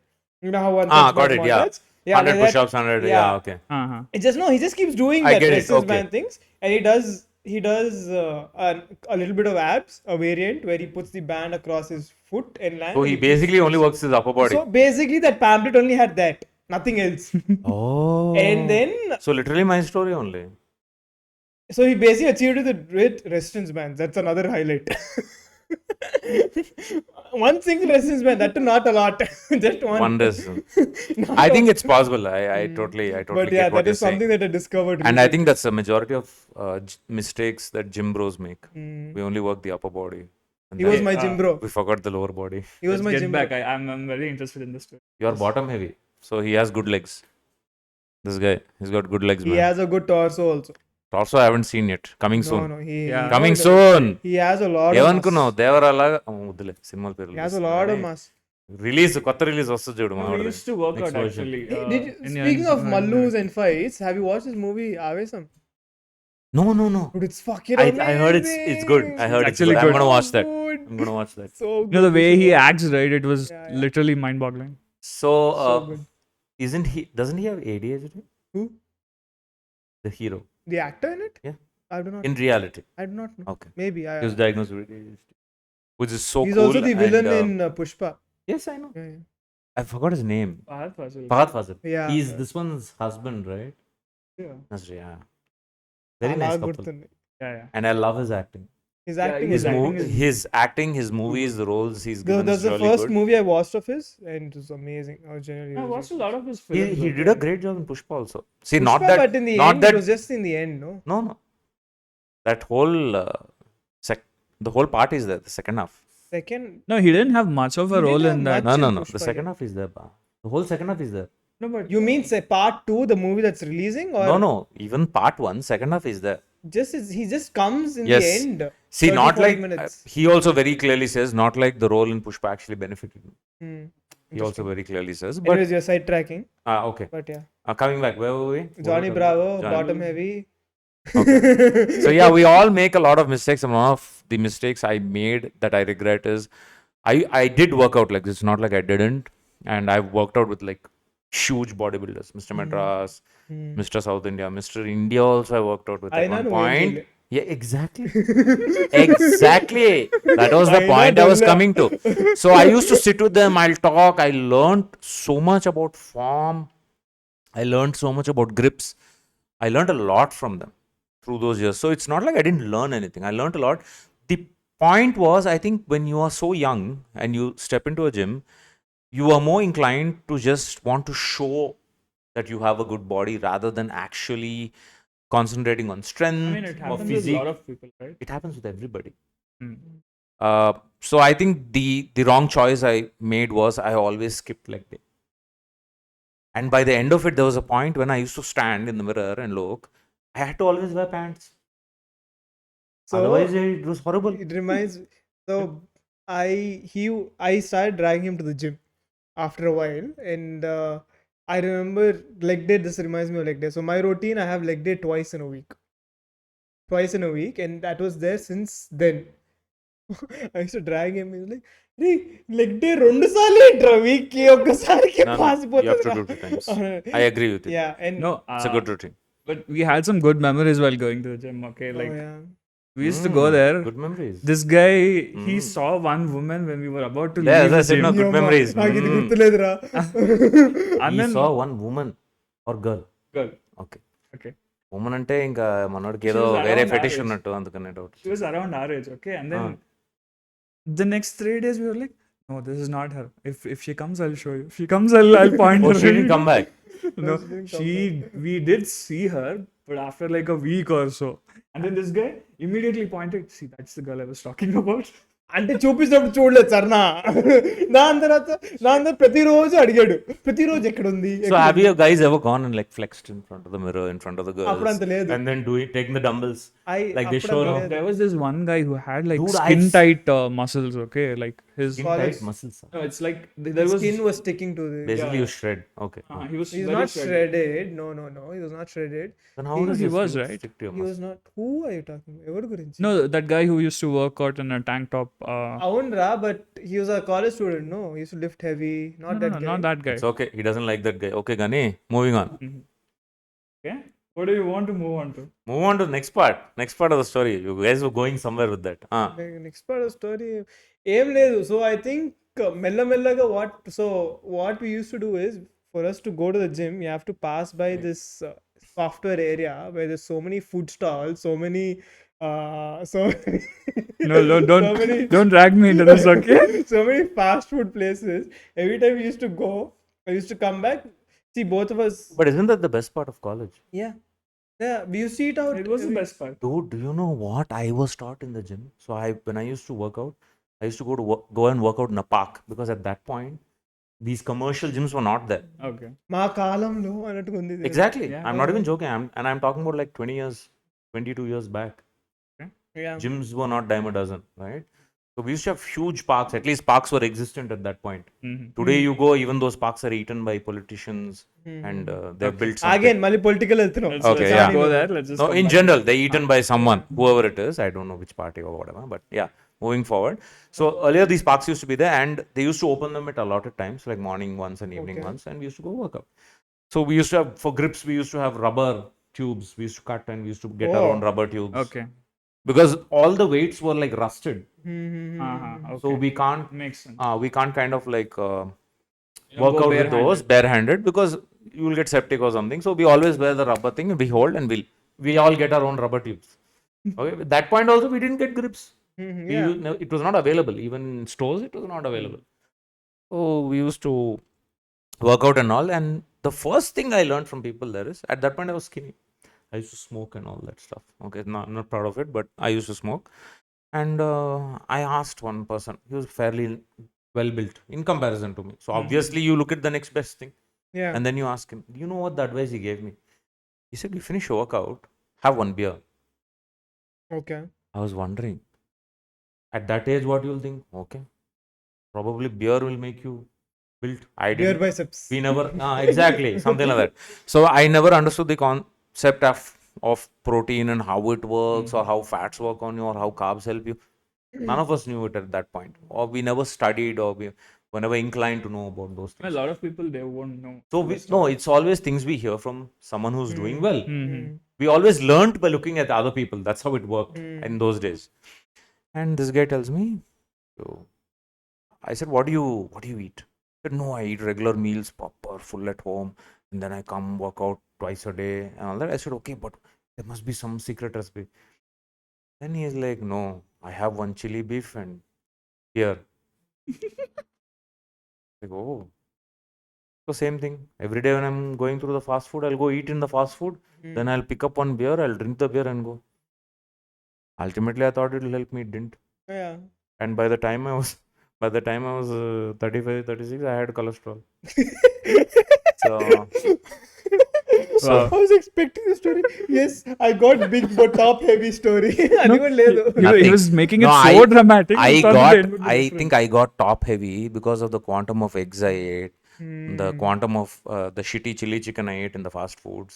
You know how One Punch got Man it, yeah. montage? Yeah, 100 like that. push-ups, 100. Yeah. Yeah, okay. Uh-huh. He just keeps doing I that get it, resistance okay. band things, and he does a little bit of abs, a variant where he puts the band across his foot and lands. So he basically only works his upper body. So basically, that pamphlet only had that, nothing else. Oh. And then, So literally my story only. so he basically achieved it with resistance bands. That's another highlight. One single resistance band, that too not a lot, just one. Wonders. Not I a- think it's possible. I totally But get yeah, what that you're is something saying. that I discovered. And I recently. think that's the majority of mistakes that gym bros make. We only work the upper body. And He was then my gym bro. we forgot the lower body. He was Let's my get gym back. bro. I'm very interested in this story. You're bottom heavy. So he has good legs. This guy, he's got good legs, He man. has a good torso also. Also, I haven't seen yet. Coming soon. No, Yeah. Coming soon. He has a lot of ఏమనుకున్నావు mass. దేవరాలాగా వద్దులే సినిమాల పేరు He has a lot of mass. Release కొత్త release వస్తుంది చూడు We మావాడిది. used to work Next out version. actually. Speaking of Mallus and fights, have you watched this movie Avesam? No. Dude, it's fucking I heard it's good. I heard it's actually good. I'm good. gonna watch that. Good. I'm gonna watch that. So good. You know the way he acts, right? It was Yeah. literally mind-boggling. So, So good. doesn't he have ADHD? Who? The hero. The actor in it? Yeah. I do not. In reality. I do not know. Okay. Maybe. He was diagnosed with ADHD. Which is so He's cool. also the villain and, in Pushpa. Yes, I know. Yeah. I forgot his name. Fahad Fazil. Fahad Fazil. Yeah. He's this one's husband, right? Yeah. That's yeah. Very అలా nice couple. గుర్తుంది. Yeah. And I love his acting. His Yeah, acting his is acting good. His movies, the roles he's given That's is the really first good. movie I watched of his, and it was amazing. I was genuinely. I really watched a good. lot of his He films. did a great job in Pushpa also. See, Pushpa, not that, but in the not end, that. it was just in the end, no. No. That whole the whole part is there. The second half. Second, No, he didn't have much of a He role didn't in have that. much. No. Pushpa, The second half is there. Ba. The whole second half is there. No, but you mean say part 2, the movie that's releasing, or No. Even part 1, second half is there. he just comes in Yes. the end. See, 30, not 40 like minutes. he also very clearly says, not like the role in Pushpa actually benefited him. Hmm. He also very clearly says. But Anyways, you're sidetracking, okay. but yeah. Coming back, where were we? Johnny Bravo, Johnny- bottom heavy. So yeah, we all make a lot of mistakes. And one of the mistakes I made that I regret is I did work out like this. It's not like I didn't. And I've worked out with like huge bodybuilders, Mr. Madras, Mr. South India, Mr. India also I worked out with at one point. Yeah, exactly. Exactly. That was the point I was coming to. So I used to sit with them, I'll talk. I learned so much about form. I learned so much about grips. I learned a lot from them through those years. So it's not like I didn't learn anything. I learned a lot. The point was, I think when you are so young and you step into a gym, you are more inclined to just want to show that you have a good body rather than actually concentrating on strength I mean, it or happens with a physique. lot of people, right? It happens with everybody. Hmm. So I think the wrong choice I made was I always skipped leg day. And by the end of it, there was a point when I used to stand in the mirror and look. I had to always wear pants. So Otherwise, it was horrible. it reminds. So I started dragging him to the gym after a while, and I remember leg day. This reminds me of leg day. So my routine, I have leg day twice in a week, and that was there since then. I used to drag him. He was like, "Hey, leg day రెండు సార్లు ఏంట్రా week కి ఒక్కసారికి No, you have పాసిపోతుందిరా." to do 2 times. I agree with you. Yeah, and No, It's a good routine. but we had some good memories while going to the gym. Okay, oh, like yeah. we used to go there. Good memories. This guy, he saw one woman when we were about to Yeah, leave as I the said, gym. no, good అమ్మా, memories. నాకు ఇది గుర్తులేదురా. And He then saw one woman or girl. girl. Okay. Okay. Woman అంటే ఇంకా మనోడికి She ఏదో was వేరే around fetish our age. ఉన్నట్టు అందుకనే doubt. She was around our age. Okay, and then Ah. the next 3 days we were like, no, this is not her. If she comes, I'll show you. If she comes, I'll point Oh, her. she didn't come back. No, she didn't come we did see her, but after like a week or so. And then this guy immediately pointed, see, that's the girl I was talking about. అంటే చూపించినప్పుడు చూడలేదు sir దాని తర్వాత ప్రతిరోజు అడిగాడు ప్రతిరోజు ఎక్కడుంది So have you guys ever gone and like flexed in front of the mirror, in front of the girls? అప్పుడు అంత లేదు. And then taking the dumbbells. Like they అప్పుడు show అంత now. లేదు. There was this one guy who had like Dude, skin tight muscles, okay? Like his Skin College- tight muscles. no, it's like there was Skin was sticking to the. Basically, Yeah. you shred. Okay. he was He's very not shredded. shredded. No. He was not shredded. Then how He- does he your was, skin right? stick to your He muscle? was not. Who are you talking about? ఎవరి గురించి? No, that guy who used to work out in a tank top. అవునరా, but he was a college student. No, he used to lift heavy. Not that guy. not that guy. It's okay. He doesn't like that guy. Okay, Gani. Moving on. Okay. What do you want to move on to? Move on to the next part. Next part of the story. You guys were going somewhere with that. Next part of story ఏం లేదు. So I think మెల్లమెల్లగా what we use to do is for us to go to the gym you have to pass by this software area where there so many food stalls, so many No, don't so many don't drag me into this, okay? so many fast food places. Every time we used to go, I used to come back. See, both of us. But isn't that the best part of college? Yeah, we used to eat out. It was the best part. Dude, do you know what I was taught in the gym? So when I used to work out, I used to go and work out in a park because at that point, these commercial gyms were not there. Okay. మా కాలంలో అన్నట్టుగా ఉంది ఇది. Exactly. Yeah. I'm not even joking. I'm talking about like 20 years, 22 years back. Yeah. Gyms were not dime a dozen, right? So we used to have huge parks. At least parks were existent at that point. Mhm. Today you go, even those parks are eaten by politicians and they've built something. Again, మళ్ళీ political వెళ్తున్నాం. Okay, let's yeah. not go there. Let's just No, come in back. general, they're eaten by someone, whoever it is. I don't know which party or whatever, but yeah, moving forward. So earlier, these parks used to be there, and they used to open them at allotted times, like morning once and evening Okay. once, and we used to go work out. So we used to have, for grips, we used to have rubber tubes. We used to cut and we used to get our Oh. own rubber tubes. Okay. Because all the weights were like rusted, Okay. so we can't Makes sense. kind of like You work go out with those barehanded. barehanded because you will get septic or something. So we always wear the rubber thing and we hold and we all get our own rubber tubes. Okay, at that point also we didn't get grips. We Yeah. no, it was not available. Even in stores, it was not available. So we used to work out and all. And the first thing I learned from people there is at that point I was skinny. I used to smoke and all that stuff. Okay, not proud of it, but I used to smoke. And I asked one person, he was fairly well built in comparison to me. So obviously you look at the next best thing. Yeah. And then you ask him, do you know what the advice he gave me? He said, you finish your workout, have one beer. Okay. I was wondering, at that age, what you'll think? Okay, probably beer will make you built. I Beer didn't. biceps. We never, exactly, something like that. So I never understood the concept of protein and how it works or how fats work on you or how carbs help you. None of us knew it at that point, or we never studied, or we were never inclined to know about those A things. lot of people they won't know. So no, it's always things we hear from someone who's doing well. Mhm. We always learned by looking at other people. That's how it worked in those days. And this guy tells me, so I said, what do you eat? He said, no, I eat regular meals, proper, full at home, and then I come work out twice a day and all that. I said, okay, but there must be some secret recipe. Then he is like, no, I have one chili beef and here. Like, oh. So same thing. Every day when I'm going through the fast food, I'll go eat in the fast food. Then I'll pick up one beer, I'll drink the beer and go. Ultimately, I thought it'll help me. It didn't. Yeah. And by the time I was 35, 36, I had cholesterol. So, Wow. I was expecting the story. Yes, I got big but top heavy story. No, Anyone లేదు. he nothing. was making it No, so dramatic. I we thought that the end would be I different. think I got top heavy because of the quantum of eggs I ate, the Hmm. quantum of the shitty chili chicken I ate in the fast foods.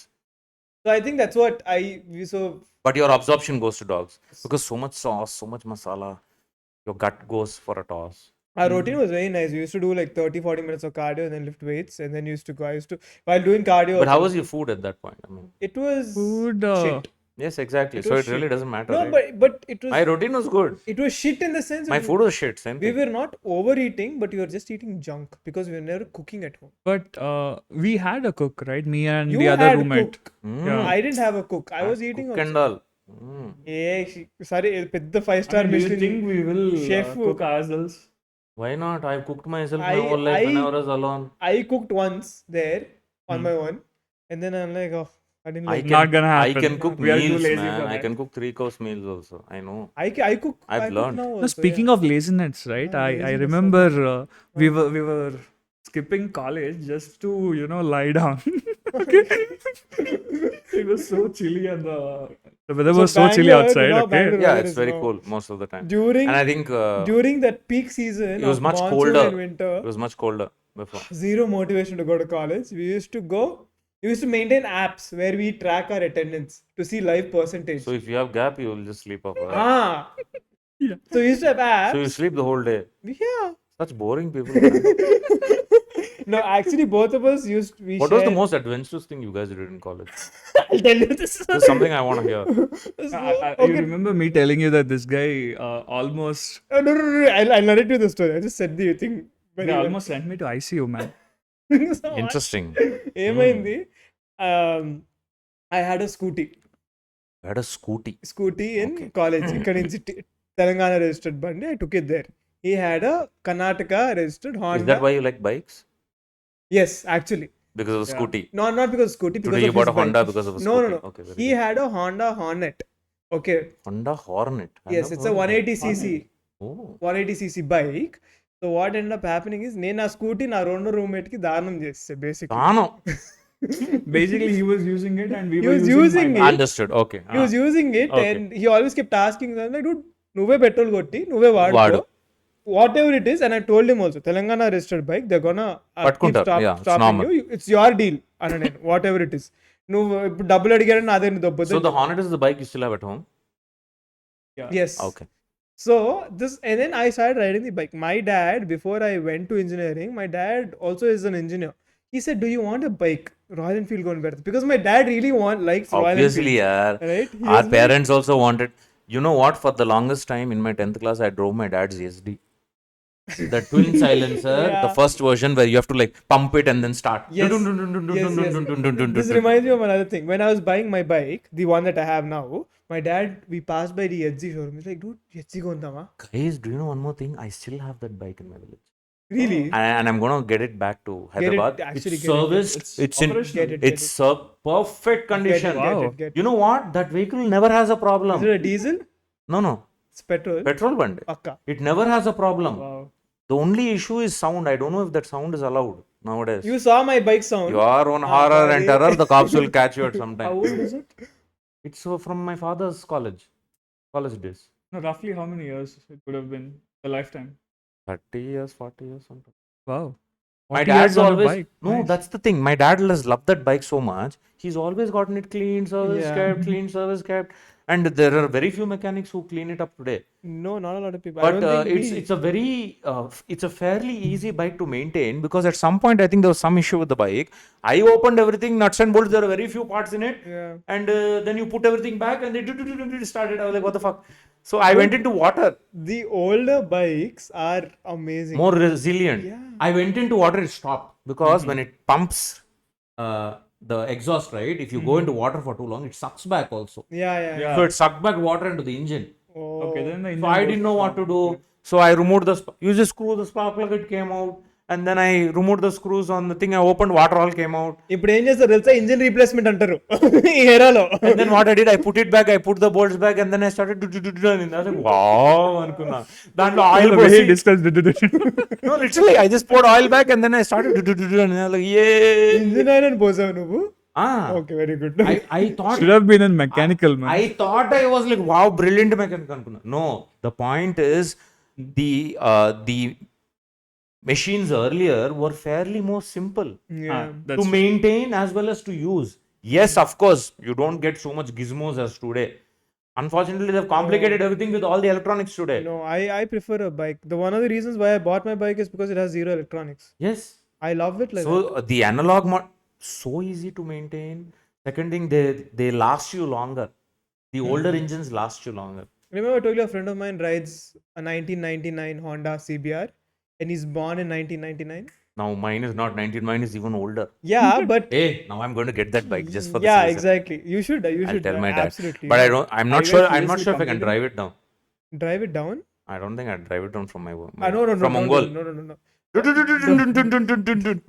So I think that's what so But your absorption goes to dogs because so much sauce, so much masala, your gut goes for a toss. our routine was very nice. We used to do like 30-40 minutes of cardio and then lift weights and then used to go. I used to while doing cardio. But how also, was your food at that point? I mean, It was Food, shit. yes, exactly. It So was it really shit. doesn't matter, No, right? but it was My routine was good. it was shit in the sense My food was shit. Same we thing. were not overeating, but we were just eating junk because we were never cooking at home. But we had a cook, right? Me and You the other had roommate. cook. Yeah. I didn't have a cook. I was eating Cook and also. all. Mm. Sorry, పెద్ద 5-star Do you Michelin think we will chef. cook ourselves? Why not? I've cooked myself my whole life when I was alone. I cooked once there on my own, and then I'm like, oh, I didn't like. Not gonna I happen. can cook We are too meals, lazy man. for I that. can cook 3-course meals also. I know. I cook. I've I cook learned. now No, also, speaking yeah. of laziness, right? Yeah, I laziness remember we were skipping college just to lie down. Okay. It was so chilly and the weather So was so chilly Bangalore, outside. you know, Okay. Bangalore Yeah, weather it's is very now. cool most of the time. During And I think during that peak season it was of much monsoon colder. and winter, It was much colder before. zero motivation to go to college. We used to go. We used to maintain apps where we track our attendance to see live percentage. So if you have gap, you will just sleep off. Right? Ah, Yeah. so we used to have apps. So you sleep the whole day. Yeah. Such boring people. Man. No, actually, both of us used. We What was the shared- most adventurous thing you guys did in college? I'll tell you this. This is something I want to hear. So, You okay. remember me telling you that this guy almost No. I'll narrate you the story. I just said the thing. Very they well. almost sent me to ICU, man. So what? Interesting. ఏమైంది I had a scooty I had a scooty. In college ఇక్కడ నుంచి Telangana registered బండి I took it there he had a Karnataka registered Is Honda that why you like bikes? Yes actually Because of the scooty. not because scooty Today because you of bought his a Honda bike. because of a No. scooty. Okay, very He good. had a Honda Hornet. Okay. Honda Hornet. I've Yes, never it's a heard of 180cc. that. Oh. 180cc bike. So what ended up happening is నేను ఆ scooty నా రెండో roommate కి దానం చేస్తే basically Dano. Basically, he was using it and we He were was using using my it. bike. Understood. Okay. he was using it Okay. and he always kept asking them like dude నువ్వే petrol కొట్టి నువ్వే వాడు. వాడు what ever it is and I told him also Telangana registered bike they gonna పట్టుకుంటారు. Yeah, it's normal. It's your deal అని నేను what ever it is నువ్వు ఇప్పుడు డబ్బులు అడిగారని అదే So దొబ్బదు the Hornet is the bike you still have at home? Yes Okay. So this and then I started riding the bike. My dad, before I went to engineering, my dad also is an engineer. He said, "Do you want a bike? Royal Enfield going better." Because my dad really likes Royal Obviously, Enfield. yeah. Right? He Our was like- parents also wanted. You know what? For the longest time in my 10th class, I drove my dad's SD. The twin silencer, Yeah. the first version where you have to like pump it and then start. Yes. This reminds me of another thing. When I was buying my bike, the one that I have now, my dad, we passed by the Etsy showroom. He's like, dude, Etsy kondama? Guys, do you know one more thing? I still have that bike in my village. Really? And I'm gonna get it back to Hyderabad. actually It's get it. serviced. It's in. operational. Get it. It's perfect condition. Wow. Get it. You know what? That vehicle never has a problem. Is it a diesel? No. It's petrol. Petrol band. Akka. It never has a problem. Wow. The only issue is sound. I don't know if that sound is allowed nowadays. You saw my bike sound. Your own horror and sorry. terror, the cops will catch you at some How time. old is it? It's from my father's college days. No, roughly how many years it would have been? A lifetime. 30 years, 40 years, something. Wow. My 40 years dad's on a always bike. no. Nice. That's the thing. My dad has loved that bike so much. He's always gotten it clean, service Yeah. kept, clean, service kept, and there are very few mechanics who clean it up today. No, not a lot of people. I But don't think it's a very it's a fairly easy bike to maintain because at some point I think there was some issue with the bike. I opened everything, nuts and bolts. There are very few parts in it, Yeah. and then you put everything back, and it started. I was like, what the fuck? So I went into water. The older bikes are amazing. More resilient. Yeah. I went into water, it stopped because when it pumps the exhaust, right? If you go into water for too long, it sucks back also. Yeah. Yeah. So it sucked back water into the engine. Oh. Okay, then the So I didn't know what to do. So I removed the. You just screw the spark plug, it came out. and then I removed the screws on the thing. I opened, water all came out. ఇప్పుడు ఏం చేస్తారు తెలుసా, engine replacement అంటారు ఈ ఏరాలో. And then what I did, I put it back, I put the bolts back, and then I started and I was like, wow, అనుకున్నా. దాంట్లో oil The way he పోసి discussed no, literally, I just poured oil back and then I started and I was like, yeah. Engine oil అని పోసావు నువ్వు? Ah, okay, very good. I thought should have been in mechanical, man. I thought I was like, wow, brilliant mechanic అనుకున్నా. No, the point is the machines earlier were fairly more simple That's to maintain as well as to use. Yes, of course, you don't get so much gizmos as today. Unfortunately, they've complicated everything with all the electronics today. No, I prefer a bike. One of the reasons why I bought my bike is because it has zero electronics. Yes. I love it like So that. the analog so easy to maintain. Second thing, they last you longer. The older engines last you longer. Remember I told you a friend of mine rides a 1999 Honda CBR and he's born in 1999? Now mine is not 19, mine is even older. Yeah, but Hey, now I'm going to get that bike just for this yeah, reason. exactly. You should I'll tell my dad. Absolutely. But I'm not Are you sure. guys I'm not seriously sure if I can considering- drive it down. Drive it down? I don't think I'd drive it down from my No, from Ongol. no.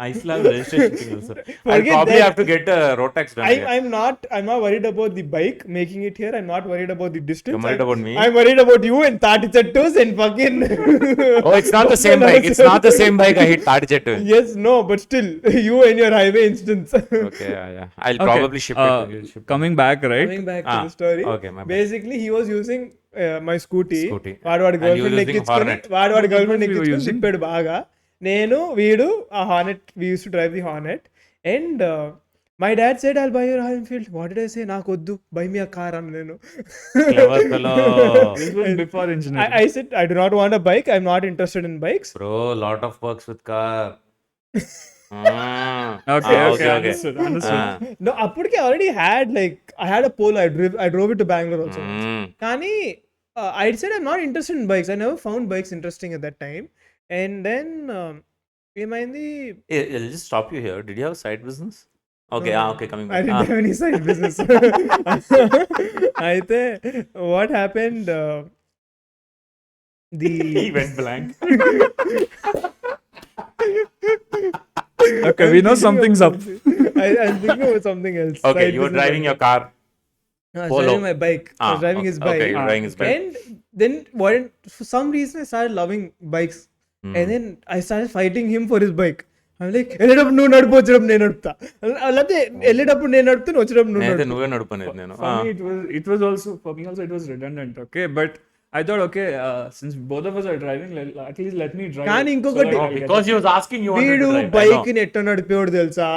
I still have the registration thing also. I'll Forget probably that. have to get a Rotax done. here. I'm not worried about the bike making it here. I'm not worried about the distance. You're worried about me? I'm worried about you and 30 chattus and fucking Oh, it's not the same bike. It's not the same bike I hit Tadijet with. Yes, no, but still you and your highway instance. Okay, yeah. I'll Okay, probably ship it. Coming back, right? Coming back to Ah, the story. okay, my bad. Basically, he was using my scooty. And వాడు you were girlfriend using Hornet. వాడు girlfriend We were ఎక్కించుకొని using- తిప్పాడు బాగా. నేను వీడు ఆ Hornet, we used to drive the Hornet and my dad said I'll buy your Royal Enfield. What did I say? నాకు వద్దు, buy me a car అన్న నేను. Clever fellow. This was before engineering. I said I do not want a bike. I'm not interested in bikes. Bro, lot of perks with car. Okay, okay. understood. No, అప్పటికి already had like I had a Polo. I drove it to Bangalore also. కానీ I said I'm not interested in bikes. I never found bikes interesting at that time. And then ఏమైంది? I'll just stop you here. Did you have a side business? Okay, okay, coming I back. didn't have any side business. అయితే what happened? He went blank. Okay, we know something's up. I'm thinking about something else. Okay, Side you were business driving like your car. that. I was Polo. driving my bike. I was driving his bike. Okay, you're driving his bike. And then for some reason I started loving bikes. And then I started fighting him for his bike. I'm like, వెళ్ళేటప్పుడు నువ్వు నడుపు, వచ్చేటప్పుడు నేను నడుపుతా. లేకపోతే వెళ్ళేటప్పుడు నేను నడుపుతాను, వచ్చేటప్పుడు నువ్వు నేనైతే నడుపు. నువ్వే నడుపనేది నేను. For me, it was also it was redundant. Okay, but I thought, okay, since both of us are driving, at least let me drive. కానీ it, ఇంకొకటి- that No, I'll get because he was asking you wanted వీడు to drive. I bike know. ని ఎట్ట నడిపేవాడు తెలుసా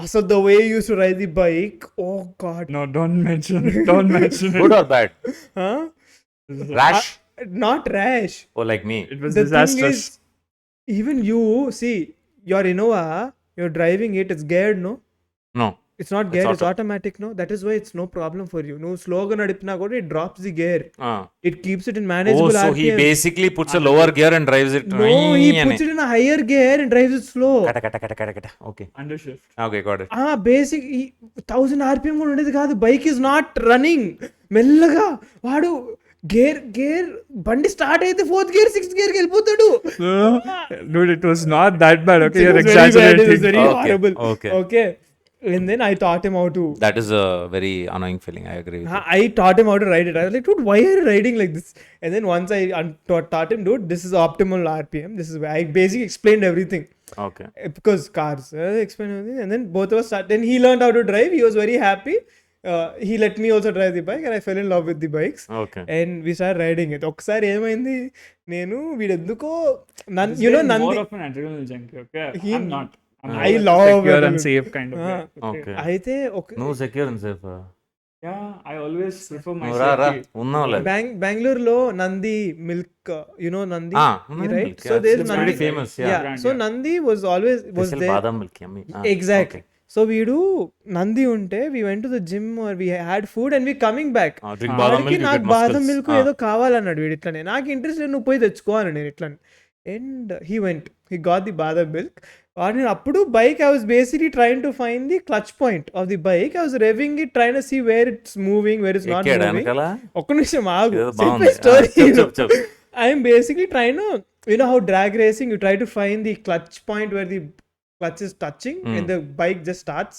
అసలు. The way use to ride the bike, oh God. No, don't mention it. Don't mention it. Good or bad? Rash? Not rash. Oh, like me. It was The thing disastrous. is, even you see your Innova, you're driving it, it's geared, no? No. It's not geared, it's auto. automatic, no? That is why it's no problem for you. No, slow-గా నడిపినా కూడా it drops the gear. It keeps it in Oh, manageable so he RPM. basically puts a lower gear and drives it. No, he puts it in a higher gear and drives it slow. Kata. Okay. Undershift. Okay, got it. Basic 1000 RPM కూడా ఉండేది కాదు. Bike is not running. మెల్లగా వాడు gear బండి start అయితే 4th gear 6th గేర్కి వెళ్ళిపోతాడు. Dude, it was not that bad. Okay, It you're was very bad, exaggerating. it was very Okay, horrible. okay. And then I taught him how to. That is a very annoying feeling. I agree with you. I taught him how to ride it. I was like, dude, why are you riding like this? And then once I taught him, dude, this is optimal RPM. This is where I basically explained everything. Okay. Because cars, I explained everything. And then both of us started. Then he learned how to drive. He was very happy. He let me also drive the bike and I fell in love with the bikes. Okay. And we started riding it. ఒకసారి ఏమైంది, నేను వీడెందుకో He's you know more Nandi. of an adrenaline junkie. Okay, He- I'm not. I'm I more love secure and adrenaline. safe kind of guy. Okay. అయితే No secure and safe. Yeah, I always prefer my రా safety. ఉన్నావులే. బెంగళూరులో Nandi milk, Nandi, Nandi right? milk, So yeah. there's It's Nandi. pretty famous, yeah. Brand, So yeah. Nandi was Special there. badam milk, yummy. Exactly. Okay. So వీడు నంది ఉంటే we went to the gym or we had food and we coming back. Drink badam వాడికి milk, you నాకు get బాదం muscles. Milk ఏదో కావాలన్నాడు వీడు ఇట్లానే. నాకు ఇంట్రెస్ట్ లేదు, నువ్వు పోయి తెచ్చుకోవాలి నేను ఇట్లా. And he got the badam milk. వాడిని అప్పుడు bike I was basically trying to find the clutch point of the bike. I was revving it, trying to see where it's moving, where it's not ఎక్కాడా moving. వెనకాల? ఒక్క నిమిషం ఆగు, ఏదో చెప్పే బాగుంది. story. చెప్పు. I am basically trying to you know how drag racing, you try to find the clutch point where the clutch is touching and the bike just starts,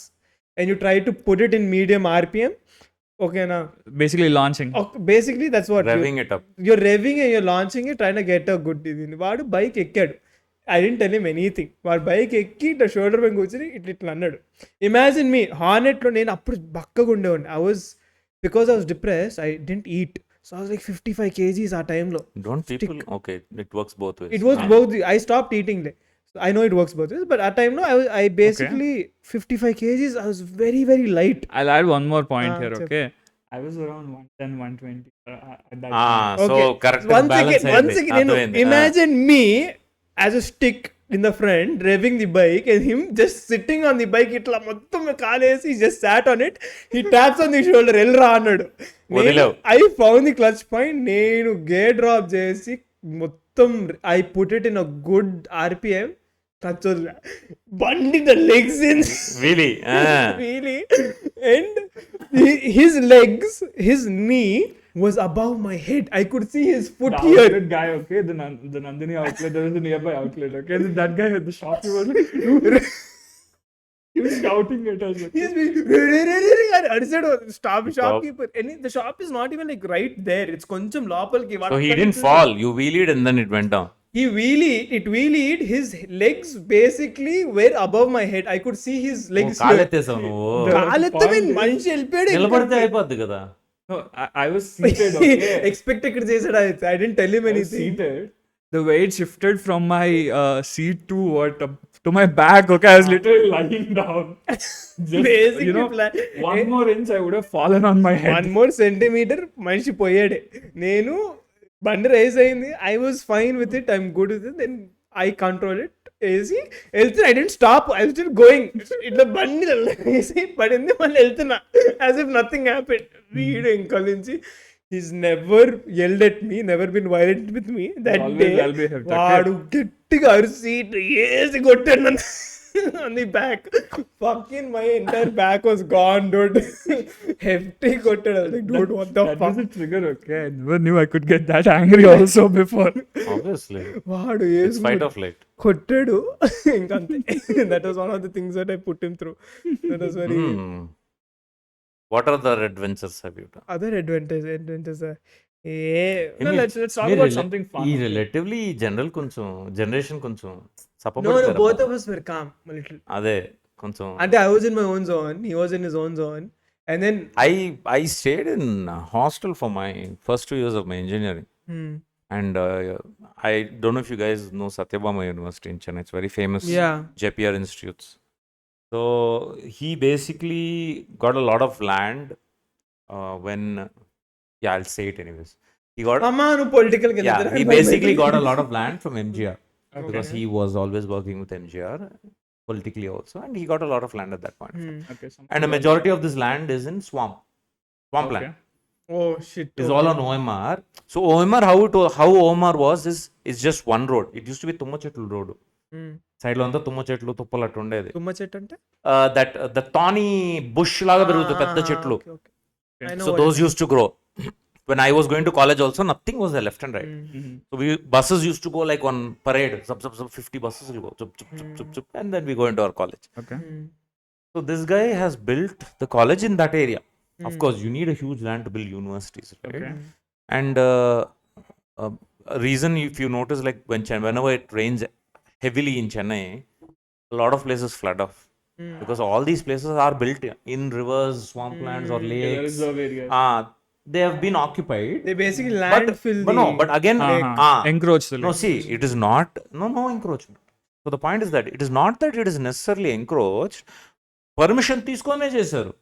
and you try to put it in medium RPM. Okay, now Basically launching. basically that's what Revving it up. you're revving and you're launching it, trying to get a good వాడు bike ఎక్కాడు. I didn't tell him anything. వాడు bike ఎక్కి ఇట్లా shoulder పైన కూర్చొని ఇట్లా అన్నాడు. Imagine మీ హార్నెట్లో నేను అప్పుడు బక్కగా ఉండేవాడిని. Because I was depressed, I didn't eat. So I was like 55 kgs ఆ టైంలో. Don't people? Okay, it works both ways. It works both. I stopped eating. So I know it works both ways, but at time no, I basically 55 kgs. I was very very light. I'll add one more point here, చెప్పు. okay? I was around 110, 120 at that So Okay. correct One balance second, నేను imagine me as a stick in the front revving the bike and him just sitting on the bike ఇట్లా మొత్తం కాలేసి just sat on it. He taps on the shoulder, ఎల్రా అన్నాడు. వదిలేవు. I found the clutch point. నేను gear drop చేసి మొత్తం I put it in a good RPM. Clutch వదిలే. బండి the legs in. Really? Really? And his legs, his knee was above my head. I could see his foot The here. outlet guy, okay, the Nandini outlet, there was a nearby outlet, okay. That guy at the shop, he was like, he was shouting at us. Okay? He's been I said, shopkeeper. And the shop is not even like right there. It's koncham lopalki. So he didn't fall. You wheelied and then it went down. He wheelied. His legs basically were above my head. I could see his legs here. కాలెత్తేసావు నువ్వు. కాలెత్తమని మనిషి వెళ్ళిపోయాడు. నిలబడితే అయిపోద్ది కదా. No, I was seated, okay. Expect ఇక్కడ చేసాడు. I didn't tell him I was anything. seated. The weight shifted from my seat to to my back, okay. I was literally lying down. Just, Basically, you know, one more inch, I would have fallen on my head. 1 more centimeter మనిషి పోయాడే. నేను బండి rise అయింది. I was fine with it. I'm good with it. Then I control it. వేసి వెళ్తున్నా. I didn't stop. I was still going. ఇట్లా బండి వేసి పడింది, మళ్ళీ వెళ్తున్నా as if nothing happened. వీడు ఇంకా నుంచి he's never yelled at me, never been violent with me. That Always day I'll be hefty. వాడు గట్టిగా అరిసి వేసి కొట్టాడు నన్ను on the back. Fucking my entire back was gone, dude. Hefty కొట్టాడు. I was like, dude, what the That fuck? was a trigger, okay. I never knew I could get that angry also before. Obviously. వాడు It's వేసి fight or flight. కొట్టాడు. ఇంకంతే. That was one of the things that I put him through. That was very What are the adventures have you done? other adventures. No, let's talk మీరు about something fun. ఈ relatively general కొంచెం generation కొంచెం No, support both of us were calm a little. అదే కొంచెం అంటే I was in my own zone, he was in his own zone, and then I stayed in hostel for my first 2 years of my engineering. And I don't know if you guys know Satyabama University in Chennai. It's very famous. yeah, JPR institutes. So he basically got a lot of land when I'll say it anyways. He got అమ్మా నువ్వు political he basically got a lot of land from MGR because he was always working with MGR politically also, and he got a lot of land at that point. Okay, And a majority of this land is in swampland. okay. oh shit, It's all on OMR. So OMR, how OMR was is just one road. It used to be Tumma Chetlu road. Side lo anta Tumma Chetlu tuppal attu undedi. తుమ్మ చెట్టు అంటే That the thorny bush laga పెరుగుతుంది పెద్ద చెట్లు. okay, okay. I know So what those used to grow. When I was going to college also, nothing was there left and right. So buses used to go like on parade. 50 buses will go. Zup, and then we go into our college. Okay. So this guy has built the college in that area. Of course, you need a huge land to build universities, right? Okay. And a reason, if you notice, like whenever it rains heavily in Chennai, a lot of places flood off because all these places are built in rivers, swamplands, or lakes. Reserve areas. They have been occupied. they basically landfill But again, Encroach the no, see, it is not no encroachment. So the point is that it is not that it is necessarily encroached. Permission తీసుకొనే చేశారు.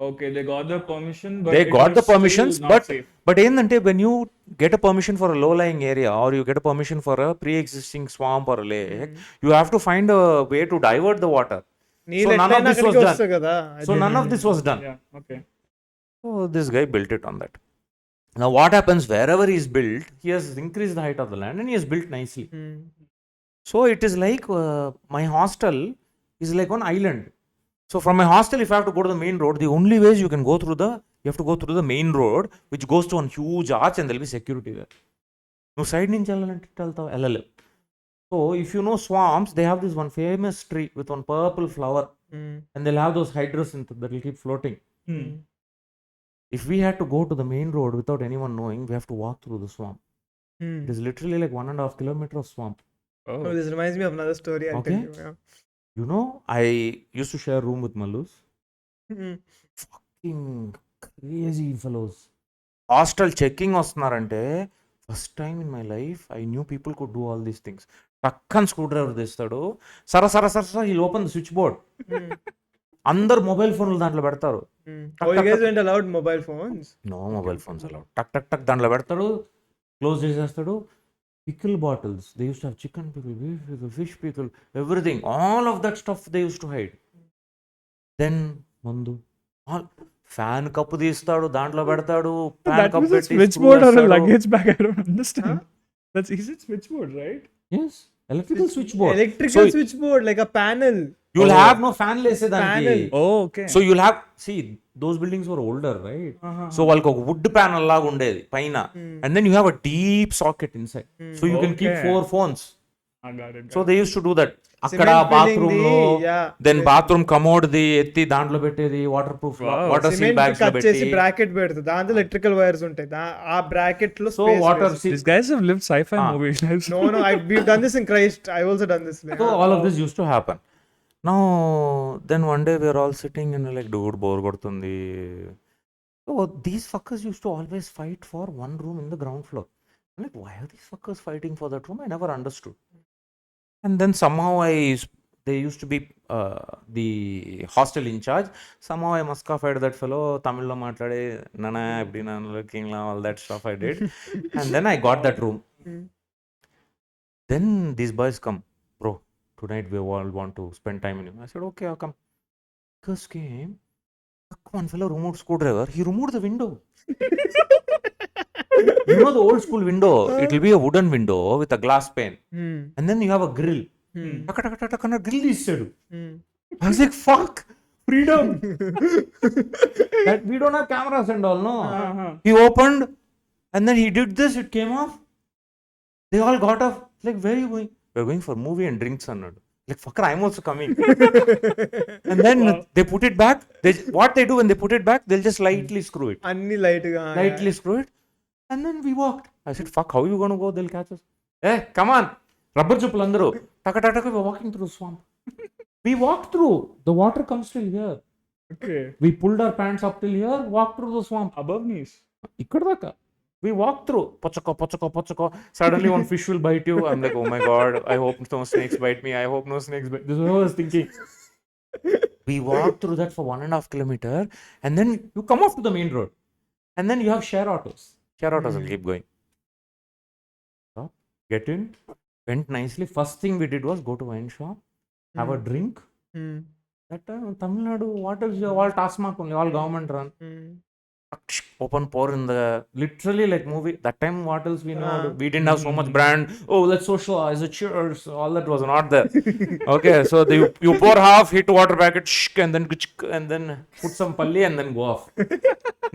Okay, they got the permission, but They it got was the permissions, still not safe. but ఏంటంటే when you get a permission for a low-lying area or you get a permission for a pre-existing swamp or a lake, you have to find a way to divert the water. నీళ్ళు none of ఎట్లయినా this was అక్కడికి done. వస్తాయి కదా. So none of this was done. Yeah, okay. So this guy built it on that. Now what happens, wherever he's built, he has increased the height of the land and he has built nicely. So it is like my hostel is like on island. So from my hostel, if I have to go to the main road, the only ways you can go through you have to go through the main road, which goes to a huge arch and there'll be security there. నువ్వు side నుంచి వెళ్ళాలంటే ఇట్లా వెళ్తావు, వెళ్ళలేవు. So if you know swamps, they have this one famous tree with one purple flower, and they'll have those hydrocinth that will keep floating. If we had to go to the main road without anyone knowing, we have to walk through the swamp. It is literally like 1.5 kilometer of swamp. Oh, this reminds me of another story. I'll Okay. tell you. Yeah. You know, I used to share a room with Mallus. Fucking crazy fellows. Hostel checking వస్తున్నారంటే first time in my life I knew people could do all these things. పక్కన screw driver తీస్తాడు, సర సర సర సర he'll open the switch board. అందరు mobile ఫోన్లు దాంట్లో పెడతారు. Oh, you guys weren't allowed mobile phones? No mobile phones allowed. టక్ టక్ టక్ దాంట్లో పెడతాడు, క్లోజ్ చేసేస్తాడు. Pickle bottles, they used to have chicken pickle, beef pickle, fish pickle, everything. All of that stuff they used to hide. Then మందు, all fan cup తీస్తాడు, దాంట్లో పెడతాడు. That was a switchboard or a luggage bag? I don't understand. That's easy switchboard, right? Yes, electrical switchboard. Electrical switchboard, like a panel. You'll have no fan లేసేదానికి. Panel. Oh, okay. So you'll have, see, those buildings were older, right? So వాళ్ళకి ఒక would panel లాగా ఉండేది పైన, and then you have a deep socket inside, so you can keep 4 phones. I got it. So they used to do that. అక్కడ Cement bathroom filling లో, yeah. Then bathroom commode the ఎత్తి దాంట్లో పెట్టేది, water proof water seal Cement bags లో cut చేసి పెట్టి. Bracket పెడుతుంది, దాంట్లో ఎలక్ట్రికల్ వైర్స్ ఉంటాయి, ఆ బ్రాకెట్ లో so space water waste. These guys have lived sci-fi movies. No, we've done this in Christ. I also done this. So all of this used to happen. Now then one day we are all sitting and like, dude, bore కొడుతుంది. So these fuckers used to always fight for one room in the ground floor. I'm like, why are these fuckers fighting for that room? I never understood. And then somehow they used to be the hostel in charge. Somehow I muskafied that fellow, Tamil lo maatlade, nana appdi nanu looking all that stuff I did. And then I got that room. Then these boys come, bro, tonight we all want to spend time in you. I said, okay, I'll come. Because came, one fellow removed screwdriver, he removed the window. You know the old school window, it will be a wooden window with a glass pane, and then you have a grill. Taka grill తీసాడు. I was like, fuck, freedom. That we don't have cameras and all, no. He opened, and then he did this, it came off. They all got off. Like, where are you going? We're going for movie and drinks, అన్నాడు. Like, fucker, I'm also coming. And then they put it back. What they do when they put it back, they'll just lightly screw it. అన్ని light గా Lightly screw it. And then we walked. I said, fuck, how are you going to go? They'll catch us. Hey, come on. Rubber chuppal అందరూ. Taka, we're walking through the swamp. We walked through. The water comes till here. Okay. We pulled our pants up till here, walked through the swamp. Above knees. ఇక్కడ దాకా. We walked through. Pochako. Suddenly one fish will bite you. I'm like, oh my God, I hope no snakes bite me. I hope no snakes bite. This is what I was thinking. We walked through that for 1.5 kilometers, and then you come off to the main road. And then you have share autos. Share autos will keep going. Stop, get in, went nicely. First thing we did was go to wine shop, have a drink. That time Tamil Nadu, what is all Tasmak only, all government run. Open pour in the, literally like movie. That time what else we know? We didn't have so much brand. Oh, let's socialize, cheers. All that was not there. Okay, so you pour half, hit water packet, and then put some palli and then go off.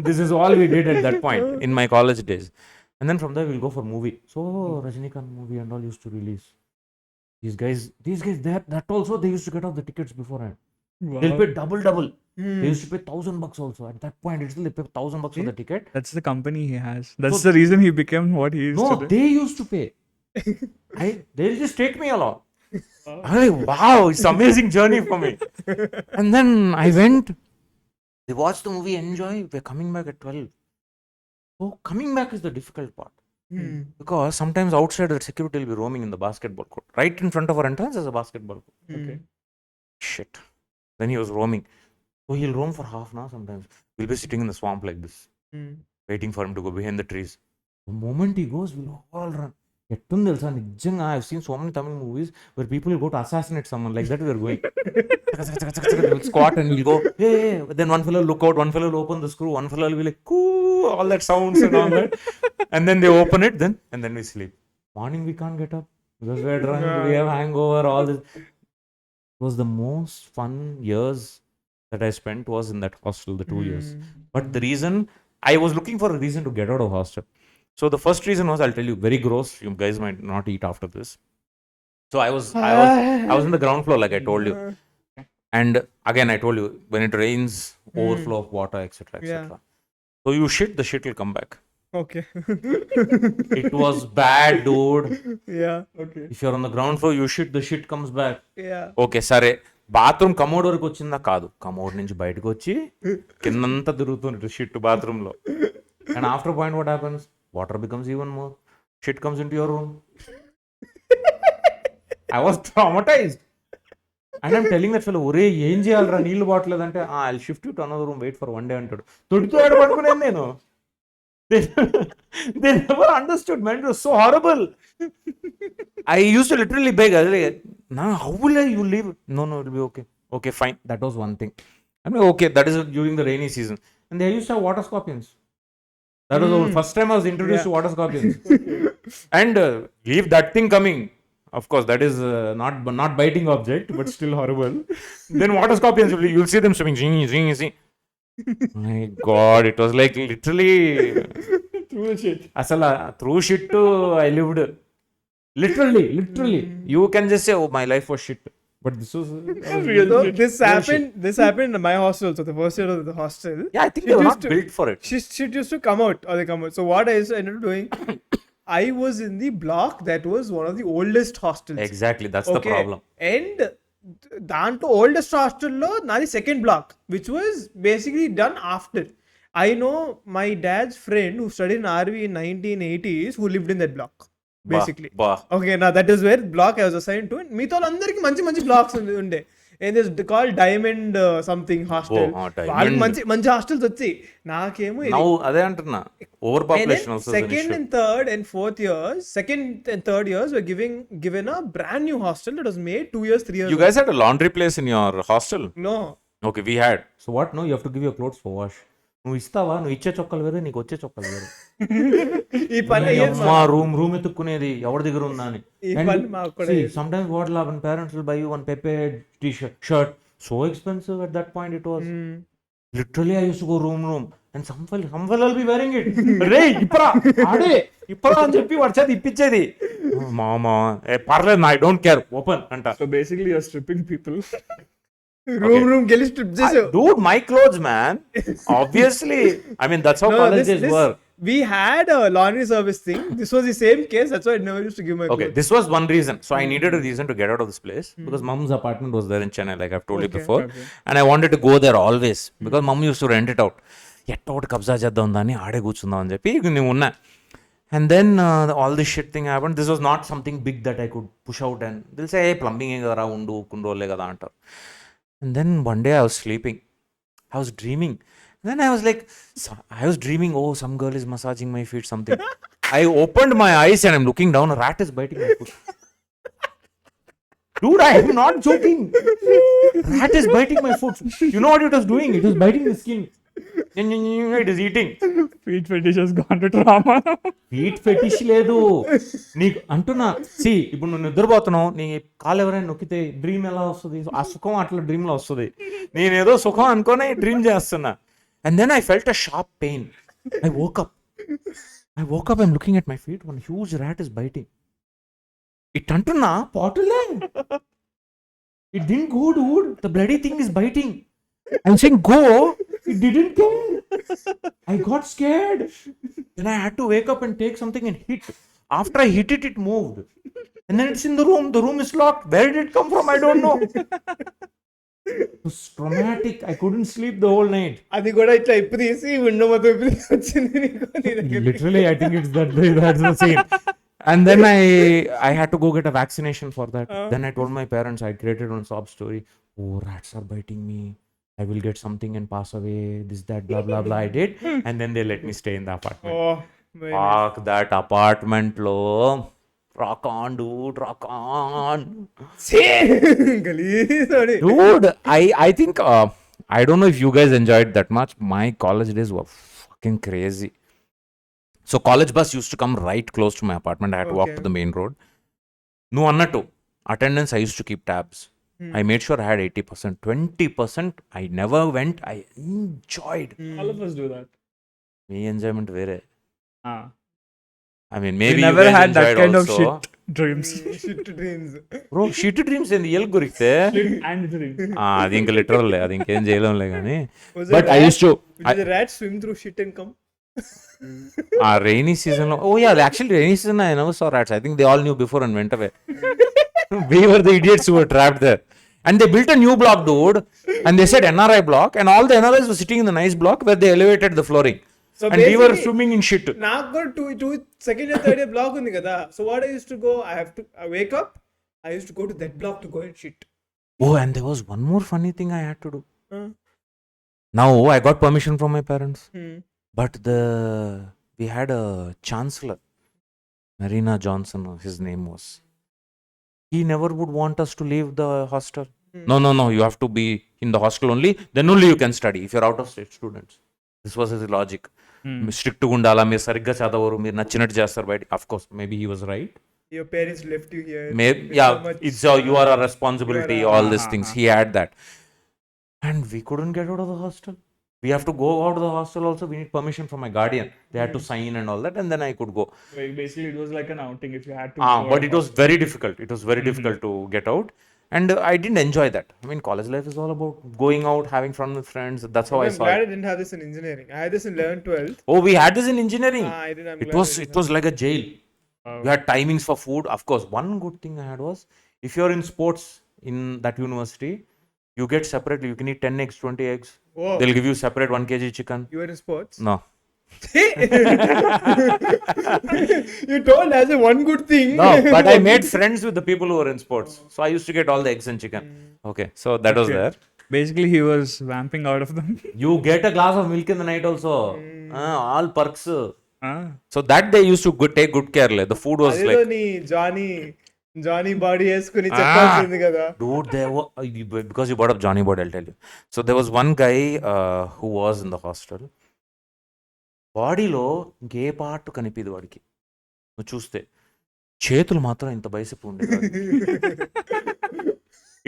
This is all we did at that point in my college days. And then from there we'll go for movie. So Rajinikanth movie and all used to release. These guys, that also they used to get off the tickets beforehand. Wow. They'll pay double. They used to pay $1,000 also. At that point, it's still they pay $1,000 for the ticket. That's the company he has. That's the reason he became what he is No, today. they used to pay. They'll just take me along. I'm like, wow, it's an amazing journey for me. And then I went. They watched the movie, enjoy. We're coming back at 12. So coming back is the difficult part. Because sometimes outside the security will be roaming in the basketball court. Right in front of our entrance is a basketball court. Okay. Shit. Then he was roaming. So he'll roam for half an hour sometimes. We'll be sitting in the swamp like this, waiting for him to go behind the trees. The moment he goes, we'll all run. ఎట్టుంది తెలుసా నిజంగా I seen so many Tamil movies where people will go to assassinate someone like that we are going squat and will go hey then one fellow look out one fellow will open the screw one fellow will like coo all that sounds and all that and then they open it and then we sleep morning we can't get up because we are drunk we have hang over all this was the most fun years that I spent was in that hostel, the 2 years. But the reason, I was looking for a reason to get out of hostel. So the first reason was, I'll tell you, very gross. You guys might not eat after this. So I was in the ground floor, like I told you. And again, I told you, when it rains, overflow of water, etc., etc. So you shit, the shit will come back. Okay. It was bad, dude. Yeah. Okay. If you're on the ground floor, you shit, the shit comes back. Yeah. Okay సరే, bathroom commode వరకు వచ్చిందా? కాదు, commode నుంచి బయటకు వచ్చి కిందంతా తిరుగుతుంది shit బాత్రూంలో. And after point what happens? Water becomes even more, shit comes in to your room. I was traumatized. And I'm telling that fellow, ఒరే ఏం చేయాలరా, నీళ్ళు బాట్లేదంటే, I shift you to another room, wait for one day అంటాడు. తొడితో ఆడ పడుకునేది నేను. They never understood, man. It was so horrible. I used to literally beg, now how will you leave? No, it'll be okay. Okay, fine. That was one thing. I mean, okay, that is during the rainy season. And they used to have water scorpions. That was the first time I was introduced to water scorpions. And leave that thing coming. Of course, that is not biting object, but still horrible. Then water scorpions, you'll see them swimming. Zing. My God, it was like literally Through shit. Asala, through shit too, I lived. Literally. You can just say, oh, my life was shit. But this was Real So shit. this happened in my hostel. So the first year of the hostel, yeah, I think Shit they were used not to- built for it. shit used to come out, or they come out. So what I ended up doing, I was in the block that was one of the oldest hostels. Exactly, that's the problem. And దాంట్లో oldest హాస్టల్లో నాది second block, which was basically done after. I know my dad's friend who studied in RV in 1980s who lived in that block, basically. Bah. Okay, now that is where block I was assigned to. మిగతా వాళ్ళందరికీ మంచి blocks ఉండే. And this called Diamond something hostel. Diamond. వాళ్ళకి మంచి hostels వచ్చి, నాకేమో ఇది. Now, అదే అంటున్నా, over And population then also is an second issue. and third and fourth years, second and third years were given a brand new hostel that was made 2 years, 3 years. You guys had a laundry place in your hostel? No. Okay, we had. So what? No, you have to give your clothes for wash. నువ్వు ఇస్తావా? నువ్వు ఇచ్చే చొక్కాలు వేరే, నీకు వచ్చే చొక్కాలు వేరే. ఈ పని అమ్మా, రూమ్ ఎత్తుక్కునేది ఎవరి దగ్గర ఉందా అని. ఈ పని మాకు కూడా Sometimes what will happen, parents will buy you one Pepe shirt, so expensive at that point it was. Literally, I used to go room, and some fellow will be wearing it. రే ఇప్పరా అని చెప్పి వాడి చేతి ఇప్పించేది. మామా పర్లేదు, I don't care, open అంట. So basically, you're stripping people. Room కెళ్ళి strip చేసావు. Dude, my clothes, man. Obviously, I mean, that's how college days were. We had a laundry service thing. This was the same case. That's why I never used to give my Okay, clothes. this was one reason. So I needed a reason to get out of this place because mom's apartment was there in Chennai, like I've told you before. And I wanted to go there always because mom used to rent it out. ఎట్టో ఒకటి కబ్జా చేద్దాం దాన్ని, ఆడే కూర్చుందాం అని చెప్పి నేను ఉన్నా. And then all this shit thing happened. This was not something big that I could push out, and they'll say, hey, plumbing ఏ కదరా, కొన్ని రోజులే కదా అంటారు. And then one day I was sleeping. I was dreaming. And then I was dreaming, oh, some girl is massaging my feet, something. I opened my eyes and I'm looking down, a rat is biting my foot. Dude, I am not joking. Rat is biting my foot. You know what it was doing? It was biting the skin. It is eating. Feet fetish has gone to trauma. Feet fetish లేదు నీకు అంటున్నా. ఇప్పుడు నువ్వు నిద్రపోతున్నావు, నీ కాలు ఎవరైనా నొక్కితే dream ఎలా వస్తుంది? ఆ సుఖం అట్లా డ్రీమ్ లో వస్తుంది. నేనేదో సుఖం అనుకోనే డ్రీమ్ చేస్తున్నా. And then I felt a sharp pain. I woke up, I'm looking at my feet, one huge rat is biting. It అంటున్నా పోటులే. It didn't go, dude. The bloody thing is biting. I'm saying go. It didn't care. I got scared. Then I had to wake up and take something and hit. After I hit it, it moved. And then it's in the room. The room is locked. Where did it come from? I don't know. It was traumatic. I couldn't sleep the whole night. అది కూడా ఇట్లా ఇప్పు తీసి window మొత్తం ఇప్పు తీసి వచ్చింది నీకు నీ దగ్గర. Literally, I think it's that's the same. And then I had to go get a vaccination for that. Then I told my parents, I created one sob story. Oh, rats are biting me. I will get something and pass away. This, that, blah, blah, blah. I did. And then they let me stay in the apartment. Oh, very nice. Fuck that apartment, lo. Rock on, dude. Rock on. గలీజ్ వాడి. Dude, I think, I don't know if you guys enjoyed that much. My college days were fucking crazy. So college bus used to come right close to my apartment. I had to walk Okay. to the main road. No annattu. Attendance, I used to keep tabs. I made sure I had 80%. 20%, I never went. I enjoyed. All of us do that. Me enjoyment vere. I mean, We maybe you never guys had that enjoyed kind of also. shit dreams. Shit dreams. Bro, shit dreams in the గురికితే And dreams. అది ఇంకా literal అది ఇంకేం చేయలేంలే కానీ Was but a I rat? Use to Did the rat swim through shit and come? ఆ rainy season లో actually rainy season I never saw rats. I think they all knew before and went away. We were the idiots who were trapped there. And they built a new block, dude. And they said NRI block. And all the NRIs were sitting in the nice block where they elevated the flooring. So And we were basically, swimming in shit. నాకు కూడా two second and third year block ఉంది కదా. So what I used to go, I wake up, I used to go to that block to go and shit. Oh, and there was one more funny thing I had to do. Huh? Now, I got permission from my parents. Hmm. But we had a chancellor, Marina Johnson, his name was. He never would want us to leave the hostel. No, you have to be in the hostel only. Then only you can study if you're out of state students. This was his logic. Strict gundala, meer sarigga chadavaru, meer nachinattu chestaru bite. Of course, maybe he was right. Your parents left you here. Maybe, with yeah, so much, it's you are a responsibility, you are a- all these things. He had that. And we couldn't get out of the hostel. We have to go out of the hostel also. We need permission from my guardian. They had to sign and all that, and then I could go. Basically, it was like an outing if you had to. But it was very difficult. It was very difficult to get out. And I didn't enjoy that. I mean, college life is all about going out, having fun with friends. That's how I I'm saw glad it. I didn't have this in engineering. I had this in 11th, 12th. Oh, we had this in engineering. I didn't. I'm It glad was I didn't it was like a jail. You had timings for food. Of course, one good thing I had was if you're in sports in that university, you get separately. You can eat 10 eggs, 20 eggs. Whoa. They'll give you separate 1 kg chicken. You were in sports? No. You told as a one good thing. No, but I made friends with the people who were in sports. So I used to get all the eggs and chicken. Okay, so that was there. Basically, he was vamping out of them. You get a glass of milk in the night also. All perks. Ah. So that they used to take good care. Like. The food was అదేదో like, నీ Johnny body వేసుకుని చెప్పాల్సింది కదా. dude, there were because you brought up Johnny Boy, I'll tell you. So there was one guy who was in the hostel. బాడీలో ఇంకే part కనిపిది వాడికి నువ్వు చూస్తే చేతులు మాత్రం ఇంత బైసెప్ ఉండేది.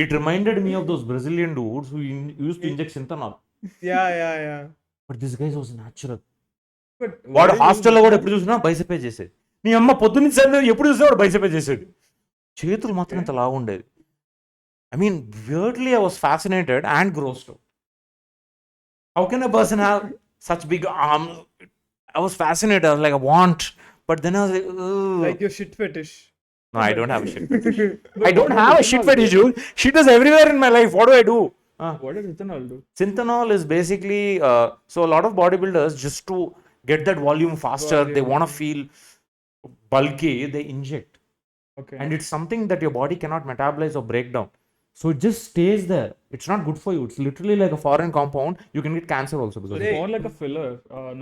It reminded me of those Brazilian dudes who used to inject syntanol. Yeah. But this guy was natural. But వాడు హాస్టల్లో కూడా ఎప్పుడు చూసినా బైసెపే చేసేది. నీ అమ్మ పొద్దున్న సరే ఎప్పుడు చూసినా వాడు బైసెపే చేసేది. చేతులు మాత్రం ఇంత లావు ఉండేది. I mean, weirdly I was fascinated and grossed out. How can a person have such big arms? I was fascinated. I was like, I want. But then I was like, ugh. like your shit fetish. No, I don't have a shit fetish. I don't have a shit fetish, dude. Shit is everywhere in my life. What do I do? What does ethanol do? Syntanol is basically, so a lot of bodybuilders, just to get that volume faster, they want to feel bulky, they inject. Okay. And it's something that your body cannot metabolize or break down. So it just stays there. It's not good for you. It's literally like a foreign compound. You can get cancer also because of It's it. more like a filler,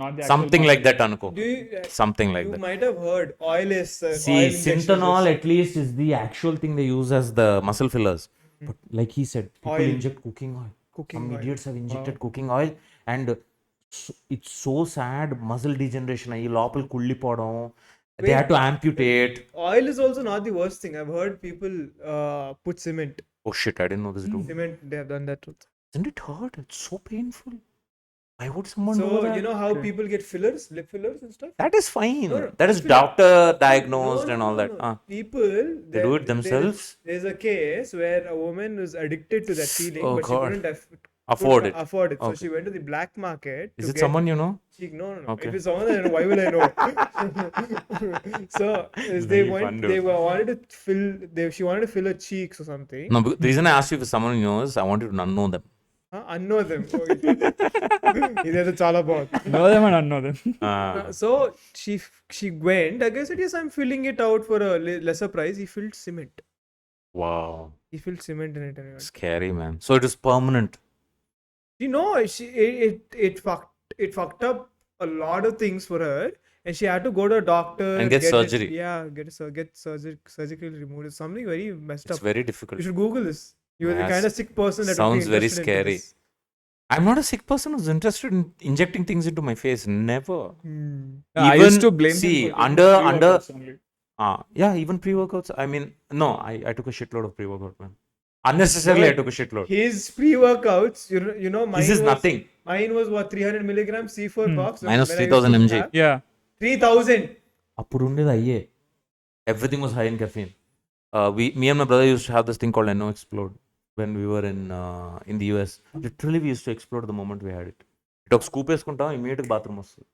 not the actual Something like molecule. that, Anuko. Do you, Something like you that. might have heard oil is See, oil injections Syntanol is- at least is the actual thing they use as the muscle fillers. But like he said, people Oil. inject cooking oil. Cooking Some oil. idiots have injected cooking oil, and it's so sad. Muscle degeneration. అయ్యి లోపల కుళ్ళిపోవడం. They had to amputate. Oil is also not the worst thing. I've heard people put cement. Oh shit! I didn't know this dude. Cement, they have done that too. Doesn't it hurt? It's so painful. Why would someone do So that? you know how people get fillers, lip fillers and stuff. That is fine. No, That is filler. doctor diagnosed and all that. No. People They do it themselves. There's a case where a woman was addicted to that feeling, Oh, but God. she couldn't Afford it. Afford it. So Okay. she went to the black market. Is to it get- someone you know? No. Okay. If it's someone that I know, why will I know? So they Very went. fun, They dude. wanted to fill. She wanted to fill her cheeks or something. No, the reason I asked you if someone you know is I wanted to unknow them. Unknow them. ఇదేదో చాలా బాగుంది. Know them and unknow them. So she went. I guess yes, I'm filling it out for a lesser price. He filled cement. Wow. He filled cement in it anyway. Scary, man. So it is permanent. You know, it fucked up a lot of things for her, and she had to go to a doctor And get surgery. Get surgically removed. It's something very messed It's up. very difficult. You should Google this. You are the Yes. kind of sick person that would be Sounds very interested into scary. this. I'm not a sick person who's interested in injecting things into my face. Never. I used to blame see him for under pre-workouts only. yeah, even pre-workouts. I mean, no, I took a shitload of pre-workout, man. Unnecessarily, I took a shitload. His pre-workouts, you know, This is nothing. Mine was what 300 milligrams C4 box. Minus when I used 3000 to mg. have- Yeah. 3000. అప్పుడు ఉండేది అయ్యే. Everything was high in caffeine. Me and my brother used to have this thing called NO Explode when we were in the US. Literally, we used to explode the moment we had it. ఇటు ఒక scoop వేసుకుంటాం, ఇమీడియట్గా bathroom వస్తుంది.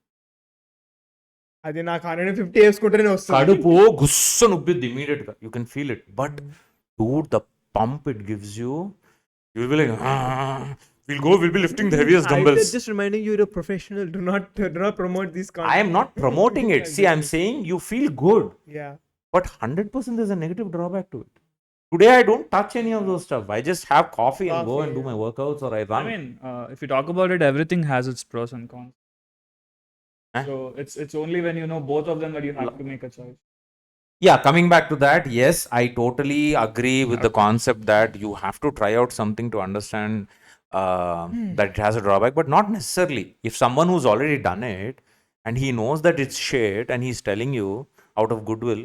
అది నాకు 150 వేసుకుంటేనే వస్తుంది. కడుపు గుస్స నొబ్బిద్ది ఇమీడియట్గా. You can feel it. But dude, the pump it gives you, you'll be like, we'll be lifting the heaviest dumbbells. Just reminding you, you're a professional. Do not promote these concepts. I am not promoting it. See, I'm saying you feel good. Yeah. But 100% there's a negative drawback to it. Today I don't touch any of those stuff. I just have coffee and go and do my workouts, or I run. I mean, if you talk about it, everything has its pros and cons. Huh? So it's only when you know both of them that you have to make a choice. Yeah, coming back to that, yes, I totally agree with the concept that you have to try out something to understand that it has a drawback, but not necessarily. If someone who's already done it and he knows that it's shit and he's telling you out of goodwill,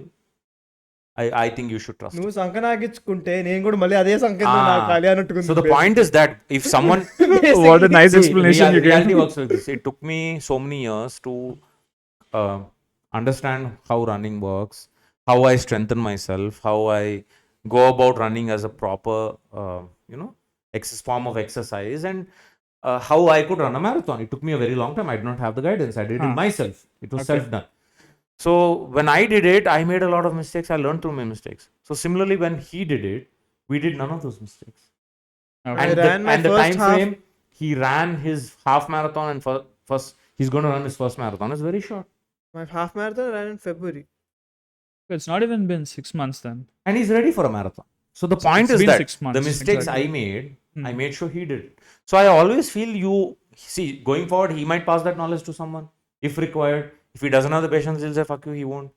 I think you should trust him. నువ్వు సంకనాగించుకుంటే నేను కూడా మళ్ళీ అదే సంకేతం నాకు ఖాళీ అన్నట్టుకుంది. So the point is that if someone What a nice explanation you reality gave. works like this. It took me so many years to understand how running works, how I strengthen myself, how I go about running as a proper, form of exercise, and how I could run a marathon. It took me a very long time. I did not have the guidance. I did it myself. It was self-done. So when I did it, I made a lot of mistakes. I learned through my mistakes. So similarly, when he did it, we did none of those mistakes. Okay. And the time frame he ran his half marathon and first he's going to run his first marathon is very short. My half marathon ran in February. It's not even been 6 months then. And he's ready for a marathon. So the point it's is been that 6 months, the mistakes exactly. I made sure he did it. So I always feel going forward, he might pass that knowledge to someone if required. If he doesn't have the patience, he'll say, fuck you, he won't.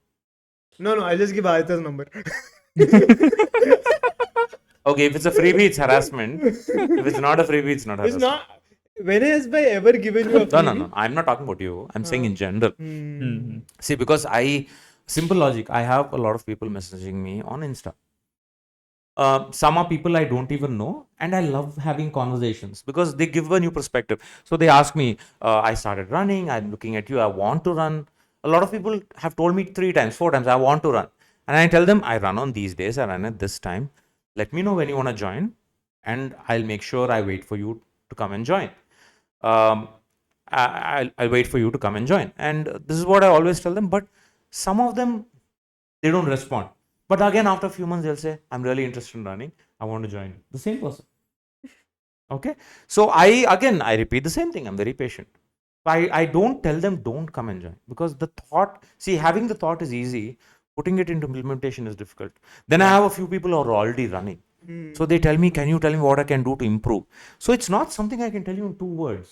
No, I'll just give Aditya's number. Okay, if it's a freebie, it's harassment. If it's not a freebie, it's not It's harassment. not. When has by ever given you a freebie? No. I'm not talking about you. I'm saying in general. Mhm. See, because simple logic, I have a lot of people messaging me on Insta. Some are people I don't even know, and I love having conversations because they give a new perspective. So they ask me, I started running, I'm looking at you, I want to run. A lot of people have told me 3 times, 4 times, I want to run. And I tell them, I run on these days, I run at this time. Let me know when you want to join, and I'll make sure I wait for you to come and join. I'll wait for you to come and join. And this is what I always tell them, but some of them, they don't respond. But again, after a few months, they'll say, I'm really interested in running. I want to join. The same person. Okay. So I repeat the same thing. I'm very patient. I don't tell them, don't come and join. Because having the thought is easy. Putting it into implementation is difficult. Then I have a few people who are already running. So they tell me, can you tell me what I can do to improve? So it's not something I can tell you in 2 words.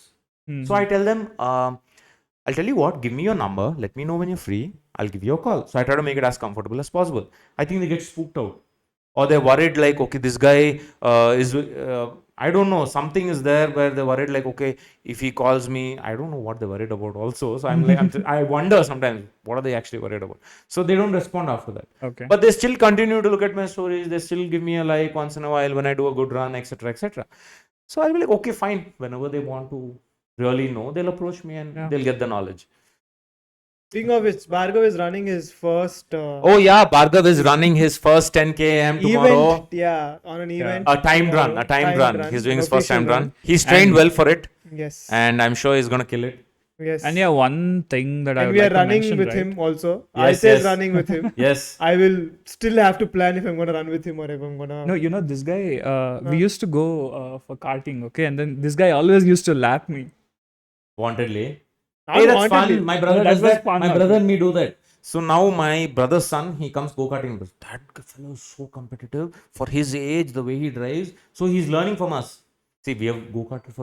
So I tell them, I'll tell you what, give me your number, let me know when you're free, I'll give you a call. So I try to make it as comfortable as possible. I think they get spooked out. Or they're worried like, okay, this guy is, I don't know, something is there where they're worried like, okay, if he calls me, I don't know what they're worried about also. So I'm like, I wonder sometimes, what are they actually worried about? So they don't respond after that. Okay. But they still continue to look at my stories. They still give me a like once in a while when I do a good run, etc., etc. So I'll be like, okay, fine. Whenever they want to really know, they'll approach me and they'll get the knowledge. Speaking of which, Bhargav is running his first Oh yeah, Bhargav is running his first 10 km tomorrow. event. Yeah, on an event. A timed run. He's doing his first timed run. He's trained well for it, Yes. and I'm sure he's gonna kill it. Yes. And yeah, one thing that I And would we like are to running mention, with right? him also. Yes, Aditya is yes. running with him. Yes. I will still have to plan if I'm going to run with him or if I'm going to. No, you know, this guy, we used to go for karting, okay? And then this guy always used to lap me. Wantedly. Not Hey, that's wantedly. fun. My brother that does was that. fun, My okay. brother and me do that. So now my brother's son, he comes go-karting. That fellow is so competitive for his age, the way he drives. So he's learning from us. See, we have go-karted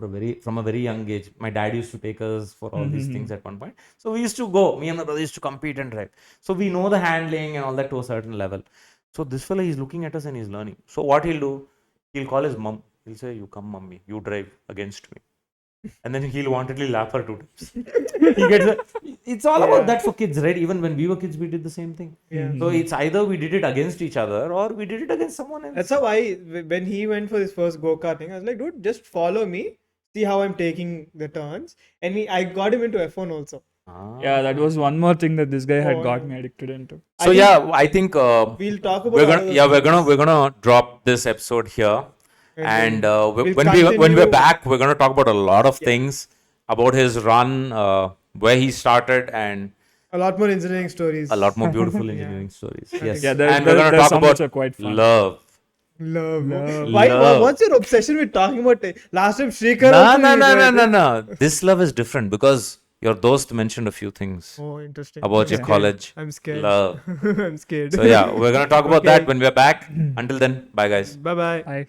from a very young age. My dad used to take us for all these things at one point. So we used to go. Me and my brother used to compete and drive. So we know the handling and all that to a certain level. So this fellow, he's looking at us and he's learning. So what he'll do, he'll call his mom. He'll say, you come, mummy, you drive against me. And then he'll wantedly laugh her 2 times. He gets it's all about that for kids, right? Even when we were kids, we did the same thing. Yeah. So it's either we did it against each other or we did it against someone else. That's how when he went for his first go-karting, I was like, dude, just follow me, see how I'm taking the turns. And I got him into F1 also. Yeah, that was one more thing that this guy had Oh, got yeah. me addicted into. So yeah, I think We'll talk about we're all gonna of those yeah things. we're gonna drop this episode here, And and then we'll when we're continue back, we're gonna talk about a lot of Yeah. things about his run, where he started, and a lot more engineering stories. a lot more beautiful Yeah. engineering stories. I Yes, think Yeah, so. and we're gonna there's talk some which about are quite fun. love. Love. Love. Why? Love. What's your obsession with talking about it? Last time Shrikar No, also no, you no, know, no, I no, think. no. This love is different because your dost mentioned a few things Oh, interesting. about I'm your scared. college I'm scared. love. I'm scared. So yeah, we're gonna talk about that Okay. when we're back. Until then, bye guys. Bye bye. Bye.